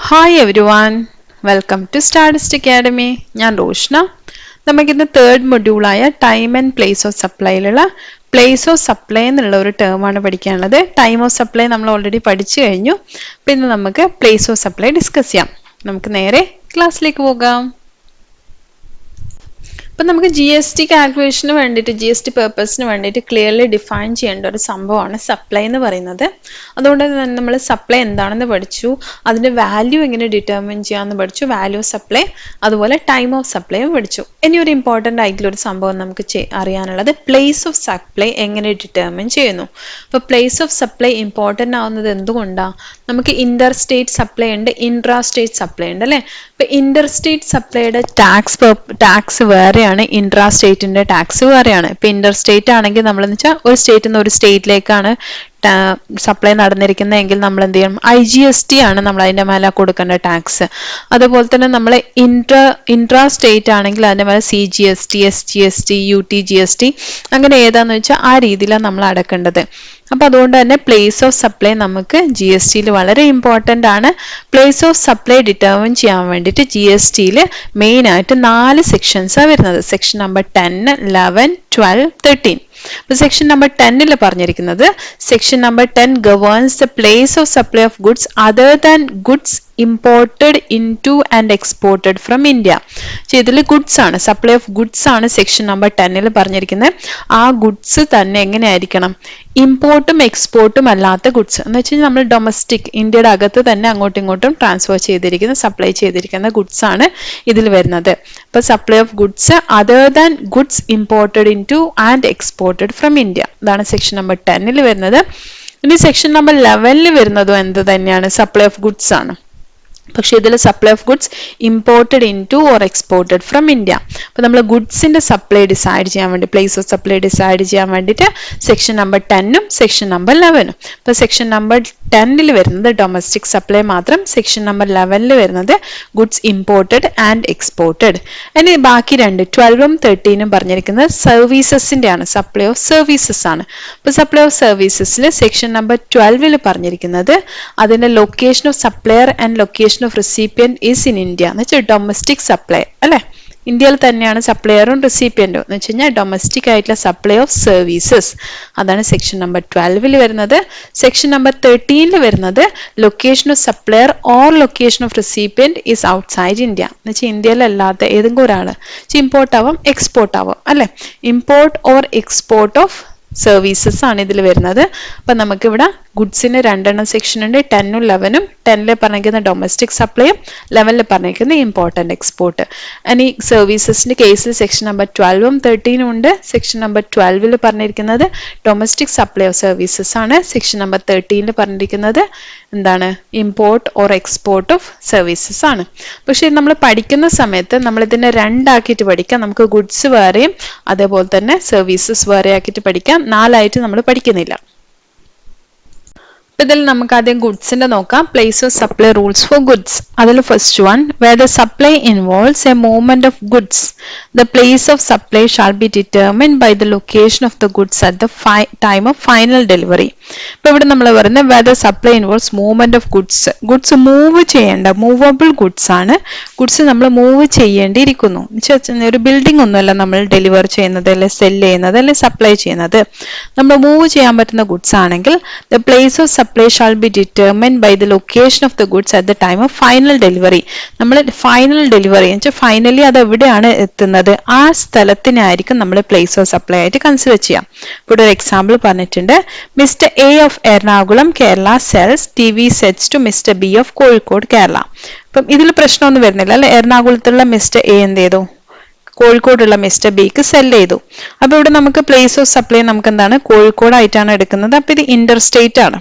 Hi everyone, welcome to statistics academy. ഞാൻ റോഷ്ന. നമുക്കിന്ന് third മൊഡ്യൂളായ ടൈം ആൻഡ് പ്ലേസ് ഓഫ് സപ്ലൈയിലുള്ള പ്ലേസ് ഓഫ് സപ്ലൈ എന്നുള്ള ഒരു ടേമാണ് പഠിക്കാനുള്ളത്. ടൈം ഓഫ് സപ്ലൈ നമ്മൾ ഓൾറെഡി പഠിച്ചു കഴിഞ്ഞു. പിന്നെ നമുക്ക് പ്ലേസ് ഓഫ് സപ്ലൈ ഡിസ്കസ് ചെയ്യാം. നമുക്ക് നേരെ ക്ലാസ്സിലേക്ക് പോകാം. അപ്പം നമുക്ക് ജി എസ് ടി കാൽക്കുലേഷന് വേണ്ടിയിട്ട്, ജി എസ് ടി പേർപ്പസിന് വേണ്ടിയിട്ട് ക്ലിയർലി ഡിഫൈൻ ചെയ്യേണ്ട ഒരു സംഭവമാണ് സപ്ലൈ എന്ന് പറയുന്നത്. അതുകൊണ്ട് തന്നെ നമ്മൾ സപ്ലൈ എന്താണെന്ന് പഠിച്ചു, അതിൻ്റെ വാല്യൂ എങ്ങനെ ഡിറ്റർമിൻ ചെയ്യാമെന്ന് പഠിച്ചു, വാല്യൂ ഓഫ് സപ്ലൈ, അതുപോലെ ടൈം ഓഫ് സപ്ലൈയും പഠിച്ചു. ഇനി ഒരു ഇമ്പോർട്ടൻ്റ് ആയിട്ടുള്ള ഒരു സംഭവം നമുക്ക് അറിയാനുള്ളത് പ്ലേസ് ഓഫ് സപ്ലൈ എങ്ങനെ ഡിറ്റർമിൻ ചെയ്യുന്നു. അപ്പോൾ പ്ലേസ് ഓഫ് സപ്ലൈ ഇമ്പോർട്ടൻ്റ് ആവുന്നത് എന്തുകൊണ്ടാണ്? നമുക്ക് ഇന്റർ സ്റ്റേറ്റ് സപ്ലൈ ഉണ്ട്, ഇൻട്രാ സ്റ്റേറ്റ് സപ്ലൈ ഉണ്ട് അല്ലേ? ഇപ്പം ഇന്റർ സ്റ്റേറ്റ് സപ്ലൈയുടെ ടാക്സ് വേറെ, ഇൻട്രാ സ്റ്റേറ്റിന്റെ ടാക്സ് വേറെയാണ്. ഇപ്പൊ ഇന്റർ സ്റ്റേറ്റ് ആണെങ്കിൽ നമ്മളെന്ന് വെച്ചാൽ ഒരു സ്റ്റേറ്റിൽ നിന്ന് ഒരു സ്റ്റേറ്റിലേക്കാണ് സപ്ലൈ നടന്നിരിക്കുന്നതെങ്കിൽ നമ്മൾ എന്ത് ചെയ്യണം? IGST ആണ് നമ്മൾ അതിന്റെ മേലെ കൊടുക്കേണ്ട ടാക്സ്. അതുപോലെ തന്നെ നമ്മൾ ഇൻട്രാ സ്റ്റേറ്റ് ആണെങ്കിൽ അതിന്റെ മേലെ CGST, SGST, UTGST അങ്ങനെ ഏതാന്ന് വെച്ചാൽ ആ രീതിയിലാണ് നമ്മൾ അടക്കേണ്ടത്. അപ്പൊ അതുകൊണ്ട് തന്നെ പ്ലേസ് ഓഫ് സപ്ലൈ നമുക്ക് GSTയിൽ വളരെ ഇമ്പോർട്ടൻ്റ് ആണ്. പ്ലേസ് ഓഫ് സപ്ലൈ ഡിറ്റർമിൻ ചെയ്യാൻ വേണ്ടിയിട്ട് GSTയിൽ മെയിൻ ആയിട്ട് 4 സെക്ഷൻസാണ് വരുന്നത്. Section number 10, 11, 12, 13. അപ്പോൾ സെക്ഷൻ നമ്പർ 10ൽ പറഞ്ഞിരിക്കുന്നത്, section number 10 governs the place of supply of goods other than goods imported in to and exported from India. ഇതിൽ ഗുഡ്സ് ആണ്, സപ്ലൈ ഓഫ് ഗുഡ്സ് ആണ് സെക്ഷൻ നമ്പർ 10ൽ പറഞ്ഞിരിക്കുന്നത്. ആ ഗുഡ്സ് തന്നെ എങ്ങനെയായിരിക്കണം? ഇമ്പോർട്ടും എക്സ്പോർട്ടും അല്ലാത്ത ഗുഡ്സ് എന്ന് വെച്ച് കഴിഞ്ഞാൽ നമ്മൾ ഡൊമസ്റ്റിക് ഇന്ത്യയുടെ അകത്ത് തന്നെ അങ്ങോട്ടും ഇങ്ങോട്ടും ട്രാൻസ്ഫർ ചെയ്തിരിക്കുന്ന, സപ്ലൈ ചെയ്തിരിക്കുന്ന ഗുഡ്സ് ആണ് ഇതിൽ വരുന്നത്. അപ്പൊ supply of goods other than goods imported in to and exported from India, ഇതാണ് സെക്ഷൻ നമ്പർ 10ൽ വരുന്നത്. ഇനി സെക്ഷൻ നമ്പർ 11ൽ വരുന്നതും എന്ത് തന്നെയാണ്? സപ്ലൈ ഓഫ് ഗുഡ്സ് ആണ്. പക്ഷെ ഇതിൽ supply of goods imported in two or exported from India. അപ്പൊ നമ്മൾ ഗുഡ്സിന്റെ സപ്ലൈ ഡിസൈഡ് ചെയ്യാൻ വേണ്ടി, പ്ലേസ് ഓഫ് സപ്ലൈ ഡിസൈഡ് ചെയ്യാൻ വേണ്ടിയിട്ട് സെക്ഷൻ നമ്പർ 10ഉം സെക്ഷൻ നമ്പർ 11ഉം. ഇപ്പൊ സെക്ഷൻ നമ്പർ 10ൽ വരുന്നത് ഡൊമസ്റ്റിക് സപ്ലൈ മാത്രം, സെക്ഷൻ നമ്പർ 11ൽ വരുന്നത് ഗുഡ്സ് ഇമ്പോർട്ടഡ് ആൻഡ് എക്സ്പോർട്ടഡ്. ഇനി ബാക്കി 12ഉം 13ഉം പറഞ്ഞിരിക്കുന്നത് സർവീസസിന്റെ ആണ്, സപ്ലൈ ഓഫ് സർവീസസ് ആണ്. അപ്പൊ സപ്ലൈ ഓഫ് സർവീസസിൽ സെക്ഷൻ നമ്പർ 12ൽ പറഞ്ഞിരിക്കുന്നത് അതിന്റെ location of supplier and location of recipient is in India എന്ന് വെച്ചാൽ ഡൊമസ്റ്റിക് സപ്ലൈ അല്ലെ, ഇന്ത്യയിൽ തന്നെയാണ് സപ്ലയറും റെസിപ്പിയന്റും എന്ന് വെച്ച് കഴിഞ്ഞാൽ ഡൊമസ്റ്റിക് ആയിട്ടുള്ള സപ്ലൈ ഓഫ് സർവീസസ്, അതാണ് സെക്ഷൻ നമ്പർ 12ൽ വരുന്നത്. സെക്ഷൻ നമ്പർ 13ൽ വരുന്നത് location of supplier or location of recipient is outside India എന്ന് വെച്ചാൽ ഇന്ത്യയിലല്ലാത്ത ഏതെങ്കിലും ഒരാള് ഇമ്പോർട്ട് ആവാം, എക്സ്പോർട്ട് ആവാം അല്ലെ, import or export of services ആണ് ഇതിൽ വരുന്നത്. അപ്പൊ നമുക്ക് ഇവിടെ ഗുഡ്സിന് 2 സെക്ഷൻ ഉണ്ട്, 10ഉം 11ഉം. 10ൽ പറഞ്ഞിരിക്കുന്ന ഡൊമസ്റ്റിക് സപ്ലൈയും 11ൽ പറഞ്ഞിരിക്കുന്ന ഇമ്പോർട്ട് ആൻഡ് എക്സ്പോർട്ട്. ഇനി സർവീസസിന്റെ കേസിൽ സെക്ഷൻ നമ്പർ 12ഉം 13ഉം ഉണ്ട്. സെക്ഷൻ നമ്പർ 12ൽ പറഞ്ഞിരിക്കുന്നത് ഡൊമസ്റ്റിക് സപ്ലൈ ഓഫ് സർവീസസ് ആണ്. സെക്ഷൻ നമ്പർ 13ൽ പറഞ്ഞിരിക്കുന്നത് എന്താണ്? Import or export of services ആണ്. പക്ഷെ നമ്മൾ പഠിക്കുന്ന സമയത്ത് നമ്മൾ ഇതിനെ 2 ആക്കിയിട്ട് പഠിക്കാം. നമുക്ക് ഗുഡ്സ് വേറെയും അതേപോലെ തന്നെ സർവീസസ് വേറെ ആക്കിയിട്ട് പഠിക്കാം. 4 ആയിട്ട് നമ്മൾ പഠിക്കുന്നില്ല. ഇതിൽ നമുക്ക് ആദ്യം ഗുഡ്സിന്റെ നോക്കാം. Place of supply rules for goods. അതിൽ first one, where the supply involves a movement of goods the place of supply shall be determined by the location of the goods at the time of final delivery. ഇപ്പൊ ഇവിടെ നമ്മൾ പറയുന്നത് where the supply involves movement of goods. Goods move ചെയ്യേണ്ട, movable goods ആണ്. Goods നമ്മൾ move ചെയ്യേണ്ടിയിരിക്കുന്നു. ഒരു building ഒന്നുമല്ല നമ്മൾ ഡെലിവർ ചെയ്യുന്നത്, അല്ലെ സെല് ചെയ്യുന്നത്, അല്ലെ സപ്ലൈ ചെയ്യുന്നത്. നമ്മൾ മൂവ് ചെയ്യാൻ പറ്റുന്ന ഗുഡ്സ് ആണെങ്കിൽ the place of supply shall be determined by the location of the goods at the time of final delivery. നമ്മൾ ഫൈനൽ ഡെലിവറി എന്ന് വെച്ചാൽ ഫൈനലി അത് എവിടെയാണ് എത്തുന്നത് ആ സ്ഥലത്തിനായിരിക്കും നമ്മൾ പ്ലേസ് ഓഫ് സപ്ലൈ ആയിട്ട് കൺസിഡർ ചെയ്യാം. ഇവിടെ ഒരു എക്സാമ്പിൾ പറഞ്ഞിട്ടുണ്ട്. Mister A of Ernakulam Kerala sells TV sets to mister B of Kozhikode Kerala. അപ്പം ഇതിൽ പ്രശ്നമൊന്നും വരുന്നില്ല അല്ലെ. എറണാകുളത്തുള്ള മിസ്റ്റർ എ എന്ത് ചെയ്തു? കോഴിക്കോടുള്ള മിസ്റ്റർ ബിക്ക് സെൽ ചെയ്തു. അപ്പൊ ഇവിടെ നമുക്ക് പ്ലേസ് ഓഫ് സപ്ലൈ നമുക്ക് എന്താണ്? കോഴിക്കോടായിട്ടാണ് എടുക്കുന്നത്. അപ്പൊ ഇത് ഇന്റർ സ്റ്റേറ്റ് ആണ്.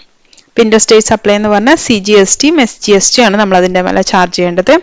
ഇൻഡർസ്റ്റേറ്റ് സപ്ലൈ എന്ന് പറഞ്ഞാൽ CGSTയും SGST ആണ് നമ്മൾ അതിന്റെ മേലെ ചാർജ് ചെയ്യേണ്ടത്.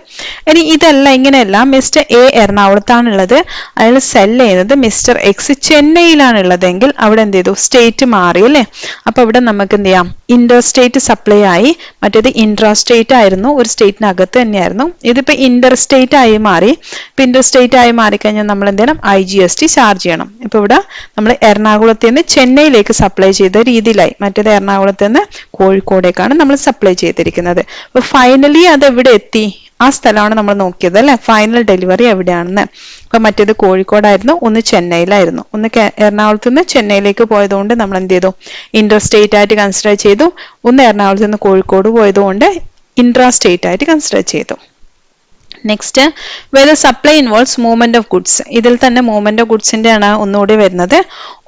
ഇനി ഇതല്ല, ഇങ്ങനെയല്ല. മിസ്റ്റർ എ എറണാകുളത്താണുള്ളത്, അയാൾ സെൽ ചെയ്യുന്നത് മിസ്റ്റർ എക്സ് ചെന്നൈയിലാണുള്ളതെങ്കിൽ അവിടെ എന്ത് ചെയ്തു, സ്റ്റേറ്റ് മാറി അല്ലേ. അപ്പൊ ഇവിടെ നമുക്ക് എന്ത് ചെയ്യാം, ഇന്റർസ്റ്റേറ്റ് സപ്ലൈ ആയി. മറ്റേത് ഇൻട്രാസ്റ്റേറ്റ് ആയിരുന്നു, ഒരു സ്റ്റേറ്റിനകത്ത് തന്നെയായിരുന്നു. ഇതിപ്പോ ഇന്റർസ്റ്റേറ്റ് ആയി മാറി. ഇപ്പൊ ഇന്റർസ്റ്റേറ്റ് ആയി മാറിക്കഴിഞ്ഞാൽ നമ്മൾ എന്ത് ചെയ്യണം, IGST ചാർജ് ചെയ്യണം. ഇപ്പൊ ഇവിടെ നമ്മൾ എറണാകുളത്ത് നിന്ന് ചെന്നൈയിലേക്ക് സപ്ലൈ ചെയ്ത രീതിയിലായി. മറ്റേത് എറണാകുളത്ത് നിന്ന് കോഴിക്കോടേക്കാണ് നമ്മൾ സപ്ലൈ ചെയ്തിരിക്കുന്നത്. അപ്പൊ ഫൈനലി അത് എവിടെ എത്തി, ആ സ്ഥലമാണ് നമ്മൾ നോക്കിയത് അല്ലെ, ഫൈനൽ ഡെലിവറി എവിടെയാണെന്ന്. അപ്പൊ മറ്റേത് കോഴിക്കോടായിരുന്നു, ഒന്ന് ചെന്നൈയിലായിരുന്നു. ഒന്ന് എറണാകുളത്ത് നിന്ന് ചെന്നൈയിലേക്ക് പോയതുകൊണ്ട് നമ്മൾ എന്ത് ചെയ്തു, ഇന്റർസ്റ്റേറ്റ് ആയിട്ട് കൺസിഡർ ചെയ്തു. ഒന്ന് എറണാകുളത്ത് നിന്ന് കോഴിക്കോട് പോയതുകൊണ്ട് ഇൻട്രാസ്റ്റേറ്റ് ആയിട്ട് കൺസിഡർ ചെയ്തു. Next, whether supply involves movement of goods. ഇതിൽ തന്നെ മൂവ്മെന്റ് ഓഫ് ഗുഡ്സിന്റെ ആണ് ഒന്നുകൂടി വരുന്നത്.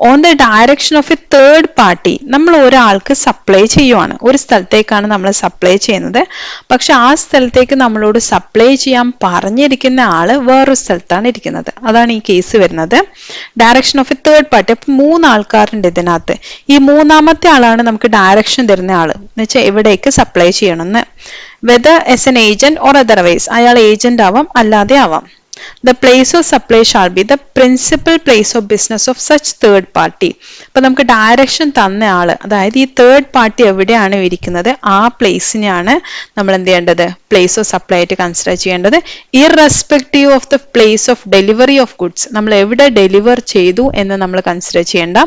On the direction of A third party. നമ്മൾ ഒരാൾക്ക് സപ്ലൈ ചെയ്യുവാണ്, ഒരു സ്ഥലത്തേക്കാണ് നമ്മൾ സപ്ലൈ ചെയ്യുന്നത്. പക്ഷെ ആ സ്ഥലത്തേക്ക് നമ്മളോട് സപ്ലൈ ചെയ്യാൻ പറഞ്ഞിരിക്കുന്ന ആള് വേറൊരു സ്ഥലത്താണ് ഇരിക്കുന്നത്. അതാണ് ഈ കേസ് വരുന്നത്. Direction of A third party. അപ്പൊ 3 ആൾക്കാരുണ്ട് ഇതിനകത്ത്. ഈ മൂന്നാമത്തെ ആളാണ് നമുക്ക് ഡയറക്ഷൻ തരുന്ന ആള്, എന്ന് വെച്ചാൽ എവിടേക്ക് സപ്ലൈ ചെയ്യണമെന്ന്. whether as an agent or otherwise. അയാൾ ഏജന്റ് ആവാം, അല്ലാതെ ആവാം. The place of supply shall be the principal place of business of such third party. അപ്പൊ നമുക്ക് ഡയറക്ഷൻ തന്ന ആള്, അതായത് ഈ തേർഡ് പാർട്ടി എവിടെയാണ് ഇരിക്കുന്നത് ആ പ്ലേസിനെയാണ് നമ്മൾ എന്ത് ചെയ്യേണ്ടത്, പ്ലേസ് ഓഫ് സപ്ലൈ ആയിട്ട് കൺസിഡർ ചെയ്യേണ്ടത്. Irrespective of the place of delivery of goods. നമ്മൾ എവിടെ ഡെലിവർ ചെയ്തു എന്ന് നമ്മൾ കൺസിഡർ ചെയ്യേണ്ട.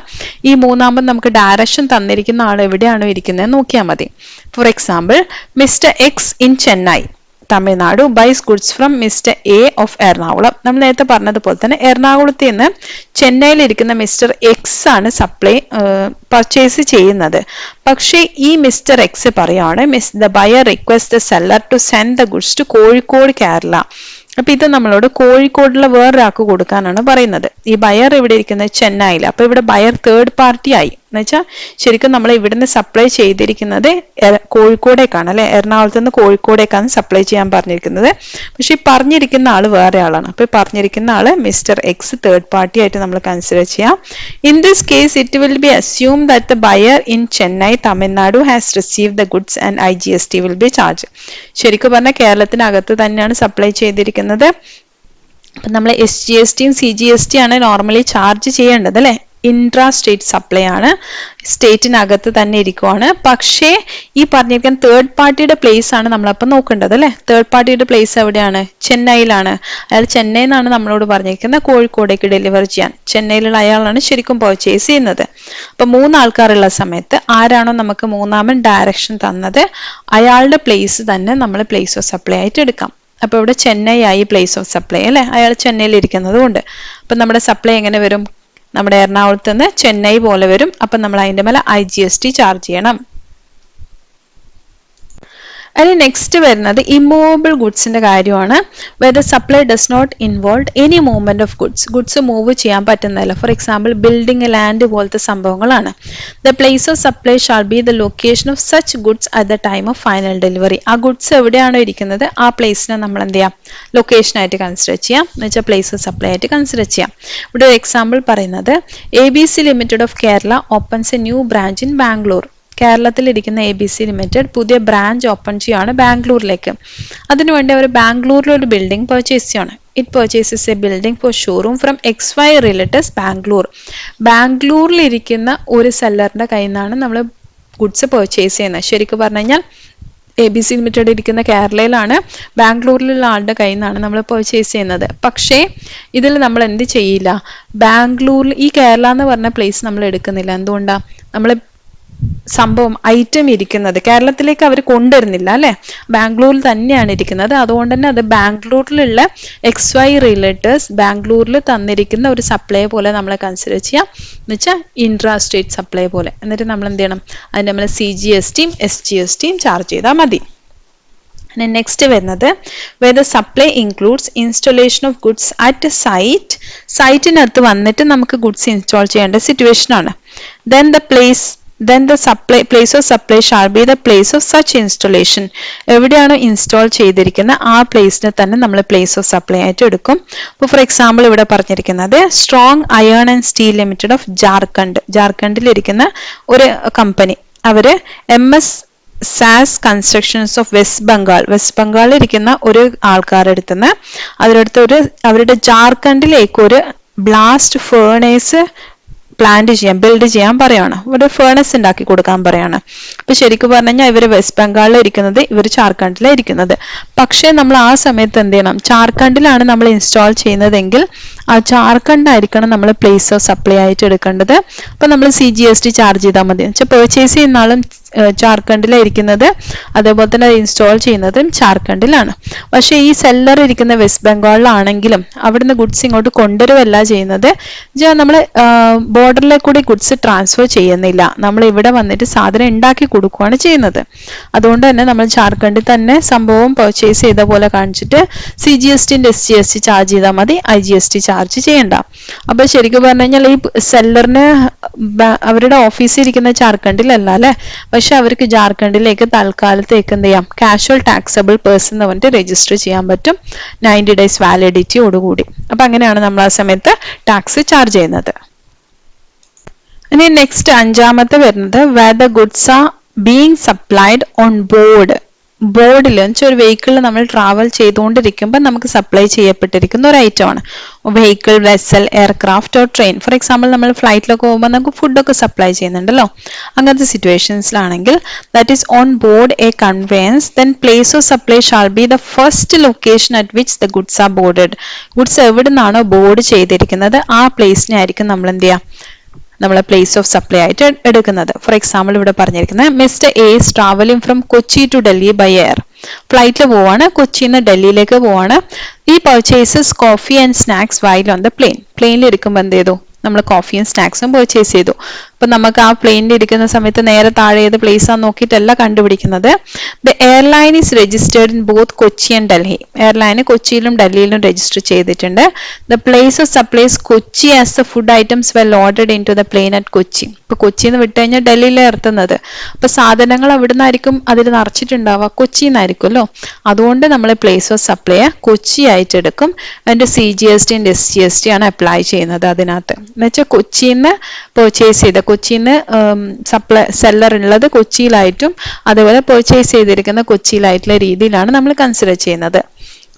ഈ മൂന്നാമത് നമുക്ക് ഡയറക്ഷൻ തന്നിരിക്കുന്ന ആൾ എവിടെയാണോ ഇരിക്കുന്നത് നോക്കിയാൽ മതി. For example, mister X in Chennai Tamil Nadu buys goods from mister A of Ernakulam. നമ്മൾ നേരത്തെ പറഞ്ഞതുപോലെ തന്നെ എറണാകുളത്ത് നിന്ന് ചെന്നൈയിൽ ഇരിക്കുന്ന മിസ്റ്റർ എക്സ് ആണ് സപ്ലൈ പർച്ചേസ് ചെയ്യുന്നത്. പക്ഷേ ഈ മിസ്റ്റർ എക്സ് പറയാണ്, the buyer request the seller to send the goods to Kozhikode Kerala. അപ്പൊ ഇത് നമ്മളോട് കോഴിക്കോടുള്ള വേറൊരാൾക്ക് കൊടുക്കാനാണ് പറയുന്നത്. ഈ ബയർ ഇവിടെ ഇരിക്കുന്നത് ചെന്നൈയിൽ. അപ്പൊ ഇവിടെ ബയർ തേർഡ് പാർട്ടി ആയി. എന്ന് വെച്ചാൽ ശരിക്കും നമ്മൾ ഇവിടുന്ന് സപ്ലൈ ചെയ്തിരിക്കുന്നത് കോഴിക്കോടേക്കാണ് അല്ലെ, എറണാകുളത്ത് നിന്ന് കോഴിക്കോടേക്കാണ് സപ്ലൈ ചെയ്യാൻ പറഞ്ഞിരിക്കുന്നത്. പക്ഷെ ഈ പറഞ്ഞിരിക്കുന്ന ആള് വേറെ ആളാണ്. അപ്പൊ പറഞ്ഞിരിക്കുന്ന ആള് മിസ്റ്റർ എക്സ് തേർഡ് പാർട്ടി ആയിട്ട് നമ്മൾ കൺസിഡർ ചെയ്യാം. In this case it will be assume that the buyer in Chennai Tamil Nadu has received the goods and IGST will be charge. ശരിക്കും പറഞ്ഞാൽ കേരളത്തിനകത്ത് തന്നെയാണ് സപ്ലൈ ചെയ്തിരിക്കുന്നത്. അപ്പൊ നമ്മൾ SGSTയും CGST ആണ് നോർമലി ചാർജ് ചെയ്യേണ്ടത് അല്ലെ. ഇൻട്രാ സ്റ്റേറ്റ് സപ്ലൈ ആണ്, സ്റ്റേറ്റിനകത്ത് തന്നെ ഇരിക്കുവാണ്. പക്ഷേ ഈ പറഞ്ഞിരിക്കുന്ന തേർഡ് പാർട്ടിയുടെ പ്ലേസ് ആണ് നമ്മളപ്പം നോക്കേണ്ടത് അല്ലെ. തേർഡ് പാർട്ടിയുടെ പ്ലേസ് എവിടെയാണ്, ചെന്നൈയിലാണ്. അയാൾ ചെന്നൈയിൽ നിന്നാണ് നമ്മളോട് പറഞ്ഞിരിക്കുന്നത് കോഴിക്കോടേക്ക് ഡെലിവർ ചെയ്യാൻ. ചെന്നൈയിലുള്ള അയാളാണ് ശരിക്കും പർച്ചേസ് ചെയ്യുന്നത്. അപ്പൊ 3 ആൾക്കാരുള്ള സമയത്ത് ആരാണോ നമുക്ക് മൂന്നാമൻ ഡയറക്ഷൻ തന്നത് അയാളുടെ പ്ലേസ് തന്നെ നമ്മൾ പ്ലേസ് ഓഫ് സപ്ലൈ ആയിട്ട് എടുക്കാം. അപ്പൊ ഇവിടെ ചെന്നൈ ആയി പ്ലേസ് ഓഫ് സപ്ലൈ അല്ലെ, അയാൾ ചെന്നൈയിൽ ഇരിക്കുന്നത് കൊണ്ട്. അപ്പൊ നമ്മുടെ സപ്ലൈ എങ്ങനെ വരും, നമ്മുടെ എറണാകുളത്ത് നിന്ന് ചെന്നൈ പോലെ വരും. അപ്പൊ നമ്മൾ അതിന്റെ മേലെ IGST ചാർജ് ചെയ്യണം. ഇനി നെക്സ്റ്റ് വരുന്നത് ഇമ്മൂവബിൾ ഗുഡ്സിന്റെ കാര്യമാണ്. Whether supply does not involve any movement of goods. Goods move ചെയ്യാൻ പറ്റുന്നില്ല. ഫോർ എക്സാമ്പിൾ ബിൽഡിംഗ്, ലാൻഡ് പോലത്തെ സംഭവങ്ങളാണ്. The place of supply shall be the location of such goods at the time of final delivery. ആ goods എവിടെയാണോ ഇരിക്കുന്നത് ആ പ്ലേസിനെ നമ്മൾ എന്ത് ചെയ്യാം, ലൊക്കേഷൻ ആയിട്ട് കൺസിഡർ ചെയ്യാം. എന്ന് വെച്ചാൽ പ്ലേസ് ഓഫ് സപ്ലൈ ആയിട്ട് കൺസിഡർ ചെയ്യാം. ഇവിടെ ഒരു എക്സാമ്പിൾ പറയുന്നത്, ABC limited of Kerala opens A new branch in Bangalore. കേരളത്തിൽ ഇരിക്കുന്ന ABC ലിമിറ്റഡ് പുതിയ ബ്രാഞ്ച് ഓപ്പൺ ചെയ്യാണ് ബാംഗ്ലൂരിലേക്ക്. അതിനുവേണ്ടി അവർ ബാംഗ്ലൂരിൽ ഒരു ബിൽഡിംഗ് പർച്ചേസ് ചെയ്യാണ്. It purchases A building four showroom from XY relatives Bangalore. ബാംഗ്ലൂരിൽ ഇരിക്കുന്ന ഒരു സെല്ലറിന്റെ കയ്യിൽ നിന്നാണ് നമ്മൾ ഗുഡ്സ് പർച്ചേസ് ചെയ്യുന്നത്. ശരിക്കും പറഞ്ഞു കഴിഞ്ഞാൽ ABC ലിമിറ്റഡ് ഇരിക്കുന്ന കേരളയിലാണ്, ബാംഗ്ലൂരിലുള്ള ആളുടെ കയ്യിൽ നിന്നാണ് നമ്മൾ പർച്ചേസ് ചെയ്യുന്നത്. പക്ഷേ ഇതിൽ നമ്മൾ എന്ത് ചെയ്യില്ല, ബാംഗ്ലൂരിൽ ഈ കേരള എന്ന് പറഞ്ഞ പ്ലേസ് നമ്മൾ എടുക്കുന്നില്ല. എന്തുകൊണ്ടാ, നമ്മൾ സംഭവം ഐറ്റം ഇരിക്കുന്നത് കേരളത്തിലേക്ക് അവർ കൊണ്ടുവരുന്നില്ല അല്ലെ, ബാംഗ്ലൂരിൽ തന്നെയാണ് ഇരിക്കുന്നത്. അതുകൊണ്ട് തന്നെ അത് ബാംഗ്ലൂരിലുള്ള XY റിലേറ്റീവ്സ് ബാംഗ്ലൂരിൽ തന്നിരിക്കുന്ന ഒരു സപ്ലൈ പോലെ നമ്മളെ കൺസിഡർ ചെയ്യാം. എന്ന് വെച്ചാൽ ഇൻട്രാ സ്റ്റേറ്റ് സപ്ലൈ പോലെ. എന്നിട്ട് നമ്മൾ എന്ത് ചെയ്യണം, അതിന് നമ്മൾ CGSTയും SGSTയും ചാർജ് ചെയ്താൽ മതി. നെക്സ്റ്റ് വരുന്നത്, whether supply includes installation of goods at site. സൈറ്റിനകത്ത് വന്നിട്ട് നമുക്ക് ഗുഡ്സ് ഇൻസ്റ്റാൾ ചെയ്യേണ്ട സിറ്റുവേഷൻ ആണ്. Then the place of supply shall be the place of such installation. എവിടെയാണോ ഇൻസ്റ്റാൾ ചെയ്തിരിക്കുന്നത് ആ പ്ലേസിനെ തന്നെ നമ്മൾ പ്ലേസ് ഓഫ് സപ്ലൈ ആയിട്ട് എടുക്കും. അപ്പോൾ ഫോർ എക്സാമ്പിൾ ഇവിടെ പറഞ്ഞിരിക്കുന്നത് strong iron and steel limited of Jharkhand. ജാർഖണ്ഡിൽ ഇരിക്കുന്ന ഒരു കമ്പനി, അവര് MS SaaS constructions of west ബംഗാളിൽ ഇരിക്കുന്ന ഒരു ആൾക്കാരുടെ അടുത്തുനിന്ന് അവരുടെ ജാർഖണ്ഡിലേക്ക് ഒരു ബ്ലാസ്റ്റ് ഫേണേഴ്സ് ബിൽഡ് ചെയ്യാൻ പറയാണ്, ഒരു ഫേണസ് ഉണ്ടാക്കി കൊടുക്കാൻ പറയാണ്. അപ്പൊ ശരിക്കും പറഞ്ഞു കഴിഞ്ഞാൽ ഇവര് വെസ്റ്റ് ബംഗാളിൽ ഇരിക്കുന്നത്, ഇവർ ജാർഖണ്ഡിലാണ് ഇരിക്കുന്നത്. പക്ഷെ നമ്മൾ ആ സമയത്ത് എന്ത് ചെയ്യണം, ജാർഖണ്ഡിലാണ് നമ്മൾ ഇൻസ്റ്റാൾ ചെയ്യുന്നതെങ്കിൽ ആ ജാർഖണ്ഡ് ആയിരിക്കണം നമ്മൾ പ്ലേസ് ഓഫ് സപ്ലൈ ആയിട്ട് എടുക്കേണ്ടത്. അപ്പൊ നമ്മൾ CGST ചാർജ് ചെയ്താൽ മതി. പർച്ചേസ് ചെയ്യുന്ന ആളും ജാർഖണ്ഡിലാണ് ഇരിക്കുന്നത്, അതേപോലെ തന്നെ ഇൻസ്റ്റാൾ ചെയ്യുന്നതും ജാർഖണ്ഡിലാണ്. പക്ഷെ ഈ സെല്ലർ ഇരിക്കുന്ന വെസ്റ്റ് ബംഗാളിലാണെങ്കിലും അവിടുന്ന് ഗുഡ്സ് ഇങ്ങോട്ട് കൊണ്ടുവരുവല്ല ചെയ്യുന്നത്, നമ്മൾ ബോർഡറിലേക്ക് കൂടി ഗുഡ്സ് ട്രാൻസ്ഫർ ചെയ്യുന്നില്ല, നമ്മൾ ഇവിടെ വന്നിട്ട് സാധനം ഉണ്ടാക്കി കൊടുക്കുകയാണ് ചെയ്യുന്നത്. അതുകൊണ്ട് തന്നെ നമ്മൾ ജാർഖണ്ഡിൽ തന്നെ സംഭവം പർച്ചേസ് ചെയ്ത പോലെ കാണിച്ചിട്ട് CGST SGST ചാർജ് ചെയ്താൽ മതി, IGST ചാർജ് ചെയ്യണ്ട. അപ്പൊ ശരിക്കും പറഞ്ഞു കഴിഞ്ഞാൽ ഈ സെല്ലറിന് അവരുടെ ഓഫീസിൽ ഇരിക്കുന്ന ജാർഖണ്ഡിലല്ല അല്ലെ, പക്ഷെ അവർക്ക് ജാർഖണ്ഡിലേക്ക് തൽക്കാലത്തേക്ക് എന്ത് ചെയ്യാം, കാഷ്വൽ ടാക്സബിൾ പേഴ്സൺ എന്ന് പറഞ്ഞിട്ട് രജിസ്റ്റർ ചെയ്യാൻ പറ്റും 90 days വാലിഡിറ്റിയോടുകൂടി. അപ്പൊ അങ്ങനെയാണ് നമ്മൾ ആ സമയത്ത് ടാക്സ് ചാർജ് ചെയ്യുന്നത്. ഇനി നെക്സ്റ്റ് അഞ്ചാമത്തെ വരുന്നത് where the goods are being supplied on ബോർഡിൽ ഒരു വെഹിക്കിളിൽ നമ്മൾ ട്രാവൽ ചെയ്തുകൊണ്ടിരിക്കുമ്പോൾ നമുക്ക് സപ്ലൈ ചെയ്യപ്പെട്ടിരിക്കുന്ന ഒരു ഐറ്റം ആണ്. Vehicle, vessel, aircraft or train. For example നമ്മൾ ഫ്ലൈറ്റിലൊക്കെ പോകുമ്പോൾ നമുക്ക് ഫുഡൊക്കെ സപ്ലൈ ചെയ്യുന്നുണ്ടല്ലോ, അങ്ങനത്തെ സിറ്റുവേഷൻസിലാണെങ്കിൽ that is on board a conveyance, then place of supply shall be the first location at which the goods are boarded. Goods എവിടെ നിന്നാണോ ബോർഡ് ചെയ്തിരിക്കുന്നത് ആ പ്ലേസിനെ ആയിരിക്കും നമ്മൾ എന്ത് ചെയ്യുക, നമ്മളെ പ്ലേസ് ഓഫ് സപ്ലൈ ആയിട്ട് എടുക്കുന്നത്. ഫോർ എക്സാമ്പിൾ ഇവിടെ പറഞ്ഞിരിക്കുന്നത് mister A is travelling from Kochi to Delhi by air. ഫ്ലൈറ്റിൽ പോവാണ്, കൊച്ചിയിൽ നിന്ന് ഡൽഹിയിലേക്ക് പോവാണ്. He purchases coffee and snacks while on the plane. പ്ലെയിനിൽ ഇരിക്കുമ്പോൾ എന്ത് ചെയ്തു, നമ്മൾ കോഫിയും സ്നാക്സും പർച്ചേസ് ചെയ്തു. അപ്പൊ നമുക്ക് ആ പ്ലെയിനിൽ ഇരിക്കുന്ന സമയത്ത് നേരെ താഴെ ഏത് പ്ലേസ് ആണെന്ന് നോക്കിയിട്ടല്ല കണ്ടുപിടിക്കുന്നത്. The airline is registered in both Kochi and Delhi. എയർലൈന് കൊച്ചിയിലും ഡൽഹിയിലും രജിസ്റ്റർ ചെയ്തിട്ടുണ്ട്. The place of supplies Kochi as the food items well ordered in to the plane at Kochi. ഇപ്പൊ കൊച്ചിയിൽ നിന്ന് വിട്ട് കഴിഞ്ഞാൽ ഡൽഹിയിൽ ഇറത്തുന്നത്, അപ്പൊ സാധനങ്ങൾ അവിടെ നിന്നായിരിക്കും അതിൽ നിറച്ചിട്ടുണ്ടാവുക, കൊച്ചിയിൽ നിന്നായിരിക്കുമല്ലോ. അതുകൊണ്ട് നമ്മൾ പ്ലേസ് ഓഫ് സപ്ലൈ കൊച്ചി ആയിട്ട് എടുക്കും. അതിന്റെ CGST SGST ആണ് അപ്ലൈ ചെയ്യുന്നത് അതിനകത്ത്. എന്നുവെച്ചാൽ കൊച്ചിയിൽ നിന്ന് പർച്ചേസ് ചെയ്ത, കൊച്ചിയിൽ നിന്ന് സെല്ലർ ഉള്ളത് കൊച്ചിയിലായിട്ടും അതേപോലെ പർച്ചേസ് ചെയ്തിരിക്കുന്ന കൊച്ചിയിലായിട്ടുള്ള രീതിയിലാണ് നമ്മൾ കൺസിഡർ ചെയ്യുന്നത്.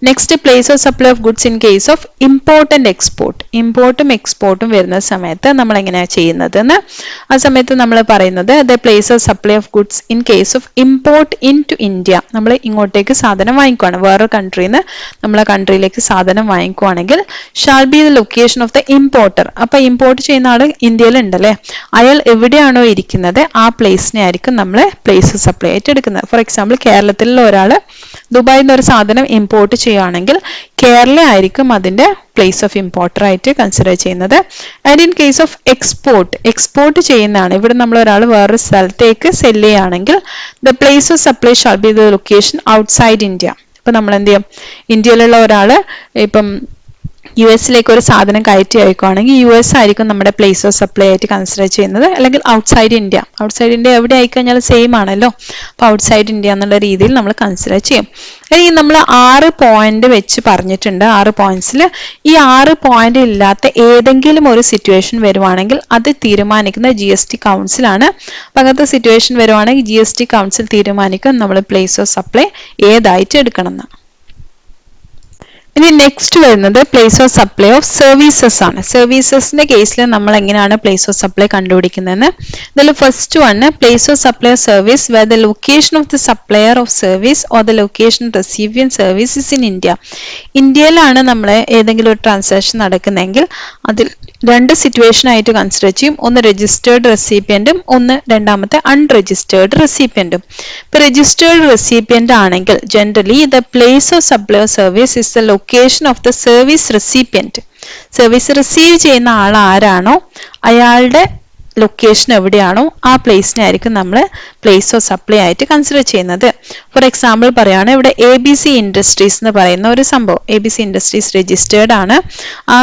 Next place of supply of goods in case of import and export. ഇമ്പോർട്ടും എക്സ്പോർട്ടും വരുന്ന സമയത്ത് നമ്മൾ എങ്ങനെയാണ് ചെയ്യുന്നത് എന്ന് ആ സമയത്ത് നമ്മൾ പറയുന്നത് the place of supply of goods in case of import into India. നമ്മൾ ഇങ്ങോട്ടേക്ക് സാധനം വാങ്ങിക്കുവാണ്, വേറൊരു കൺട്രിയിൽ നിന്ന് നമ്മളെ കൺട്രിയിലേക്ക് സാധനം വാങ്ങിക്കുവാണെങ്കിൽ shall be the location of the importer. അപ്പൊ ഇമ്പോർട്ട് ചെയ്യുന്ന ആള് ഇന്ത്യയിൽ ഉണ്ടല്ലേ, അയാൾ എവിടെയാണോ ഇരിക്കുന്നത് ആ പ്ലേസിനെ ആയിരിക്കും നമ്മൾ പ്ലേസ് ഓഫ് സപ്ലൈ ആയിട്ട് എടുക്കുന്നത്. ഫോർ എക്സാമ്പിൾ കേരളത്തിലുള്ള ഒരാള് ദുബായിൽ നിന്ന് ഒരു സാധനം ഇമ്പോർട്ട് ചെയ്യുകയാണെങ്കിൽ കേരള ആയിരിക്കും അതിന്റെ പ്ലേസ് ഓഫ് ഇമ്പോർട്ടർ ആയിട്ട് കൺസിഡർ ചെയ്യുന്നത്. And in case of export ചെയ്യുന്നതാണ്, ഇവിടെ നമ്മൾ ഒരാൾ വേറൊരു സ്ഥലത്തേക്ക് സെല് ചെയ്യുകയാണെങ്കിൽ the place of supply shall be the location outside India. ഇപ്പൊ നമ്മൾ എന്ത് ചെയ്യും, ഇന്ത്യയിലുള്ള ഒരാള് ഇപ്പം US ഒരു സാധനം കയറ്റി അയക്കുകയാണെങ്കിൽ US ആയിരിക്കും നമ്മുടെ പ്ലേസ് ഓഫ് സപ്ലൈ ആയിട്ട് കൺസിഡർ ചെയ്യുന്നത്. അല്ലെങ്കിൽ ഔട്ട്സൈഡ് ഇന്ത്യ എവിടെ ആയിക്കഴിഞ്ഞാൽ സെയിം ആണല്ലോ, അപ്പൊ ഔട്ട്സൈഡ് ഇന്ത്യ എന്നുള്ള രീതിയിൽ നമ്മൾ കൺസിഡർ ചെയ്യും. ഇനി നമ്മൾ 6 പോയിന്റ് വെച്ച് പറഞ്ഞിട്ടുണ്ട്. 6 പോയിന്റ്സിൽ ഈ 6 പോയിന്റ് ഇല്ലാത്ത ഏതെങ്കിലും ഒരു സിറ്റുവേഷൻ വരുവാണെങ്കിൽ അത് തീരുമാനിക്കുന്ന GST കൗൺസിലാണ്. അപ്പൊ അങ്ങനത്തെ സിറ്റുവേഷൻ വരുവാണെങ്കിൽ GST കൗൺസിൽ തീരുമാനിക്കും നമ്മൾ പ്ലേസ് ഓഫ് സപ്ലൈ ഏതായിട്ട് എടുക്കണം എന്ന്. ഇനി നെക്സ്റ്റ് വരുന്നത് place of supply of services ആണ്. സർവീസസിന്റെ കേസിൽ നമ്മൾ എങ്ങനെയാണ് പ്ലേസ് ഓഫ് സപ്ലൈ കണ്ടുപിടിക്കുന്നതെന്ന്. ഇതിൽ first one place of supply of service where the location of the supplier of service or the location recipient services in India. ഇന്ത്യയിലാണ് നമ്മൾ ഏതെങ്കിലും ഒരു ട്രാൻസാക്ഷൻ നടക്കുന്നതെങ്കിൽ അതിൽ 2 സിറ്റുവേഷൻ ആയിട്ട് കൺസിഡർ ചെയ്യും. ഒന്ന് രജിസ്റ്റേർഡ് റെസിപ്പിയന്റും രണ്ടാമത്തെ അൺരജിസ്റ്റേർഡ് റെസിപ്പിയന്റും. ഇപ്പൊ രജിസ്റ്റേർഡ് റെസിപ്പിയന്റ് ആണെങ്കിൽ generally the place of supply of service is the location of the service recipient. Service receive ചെയ്യുന്ന ആൾ ആരാണോ അയാളുടെ ലൊക്കേഷൻ എവിടെയാണോ ആ പ്ലേസിനെ ആയിരിക്കും നമ്മൾ പ്ലേസ് ഓഫ് സപ്ലൈ ആയിട്ട് കൺസിഡർ ചെയ്യുന്നത്. ഫോർ എക്സാമ്പിൾ പറയുകയാണ്, ഇവിടെ ABC ഇൻഡസ്ട്രീസ് എന്ന് പറയുന്ന ഒരു സംഭവം, ABC ഇൻഡസ്ട്രീസ് രജിസ്റ്റേർഡ് ആണ്, ആ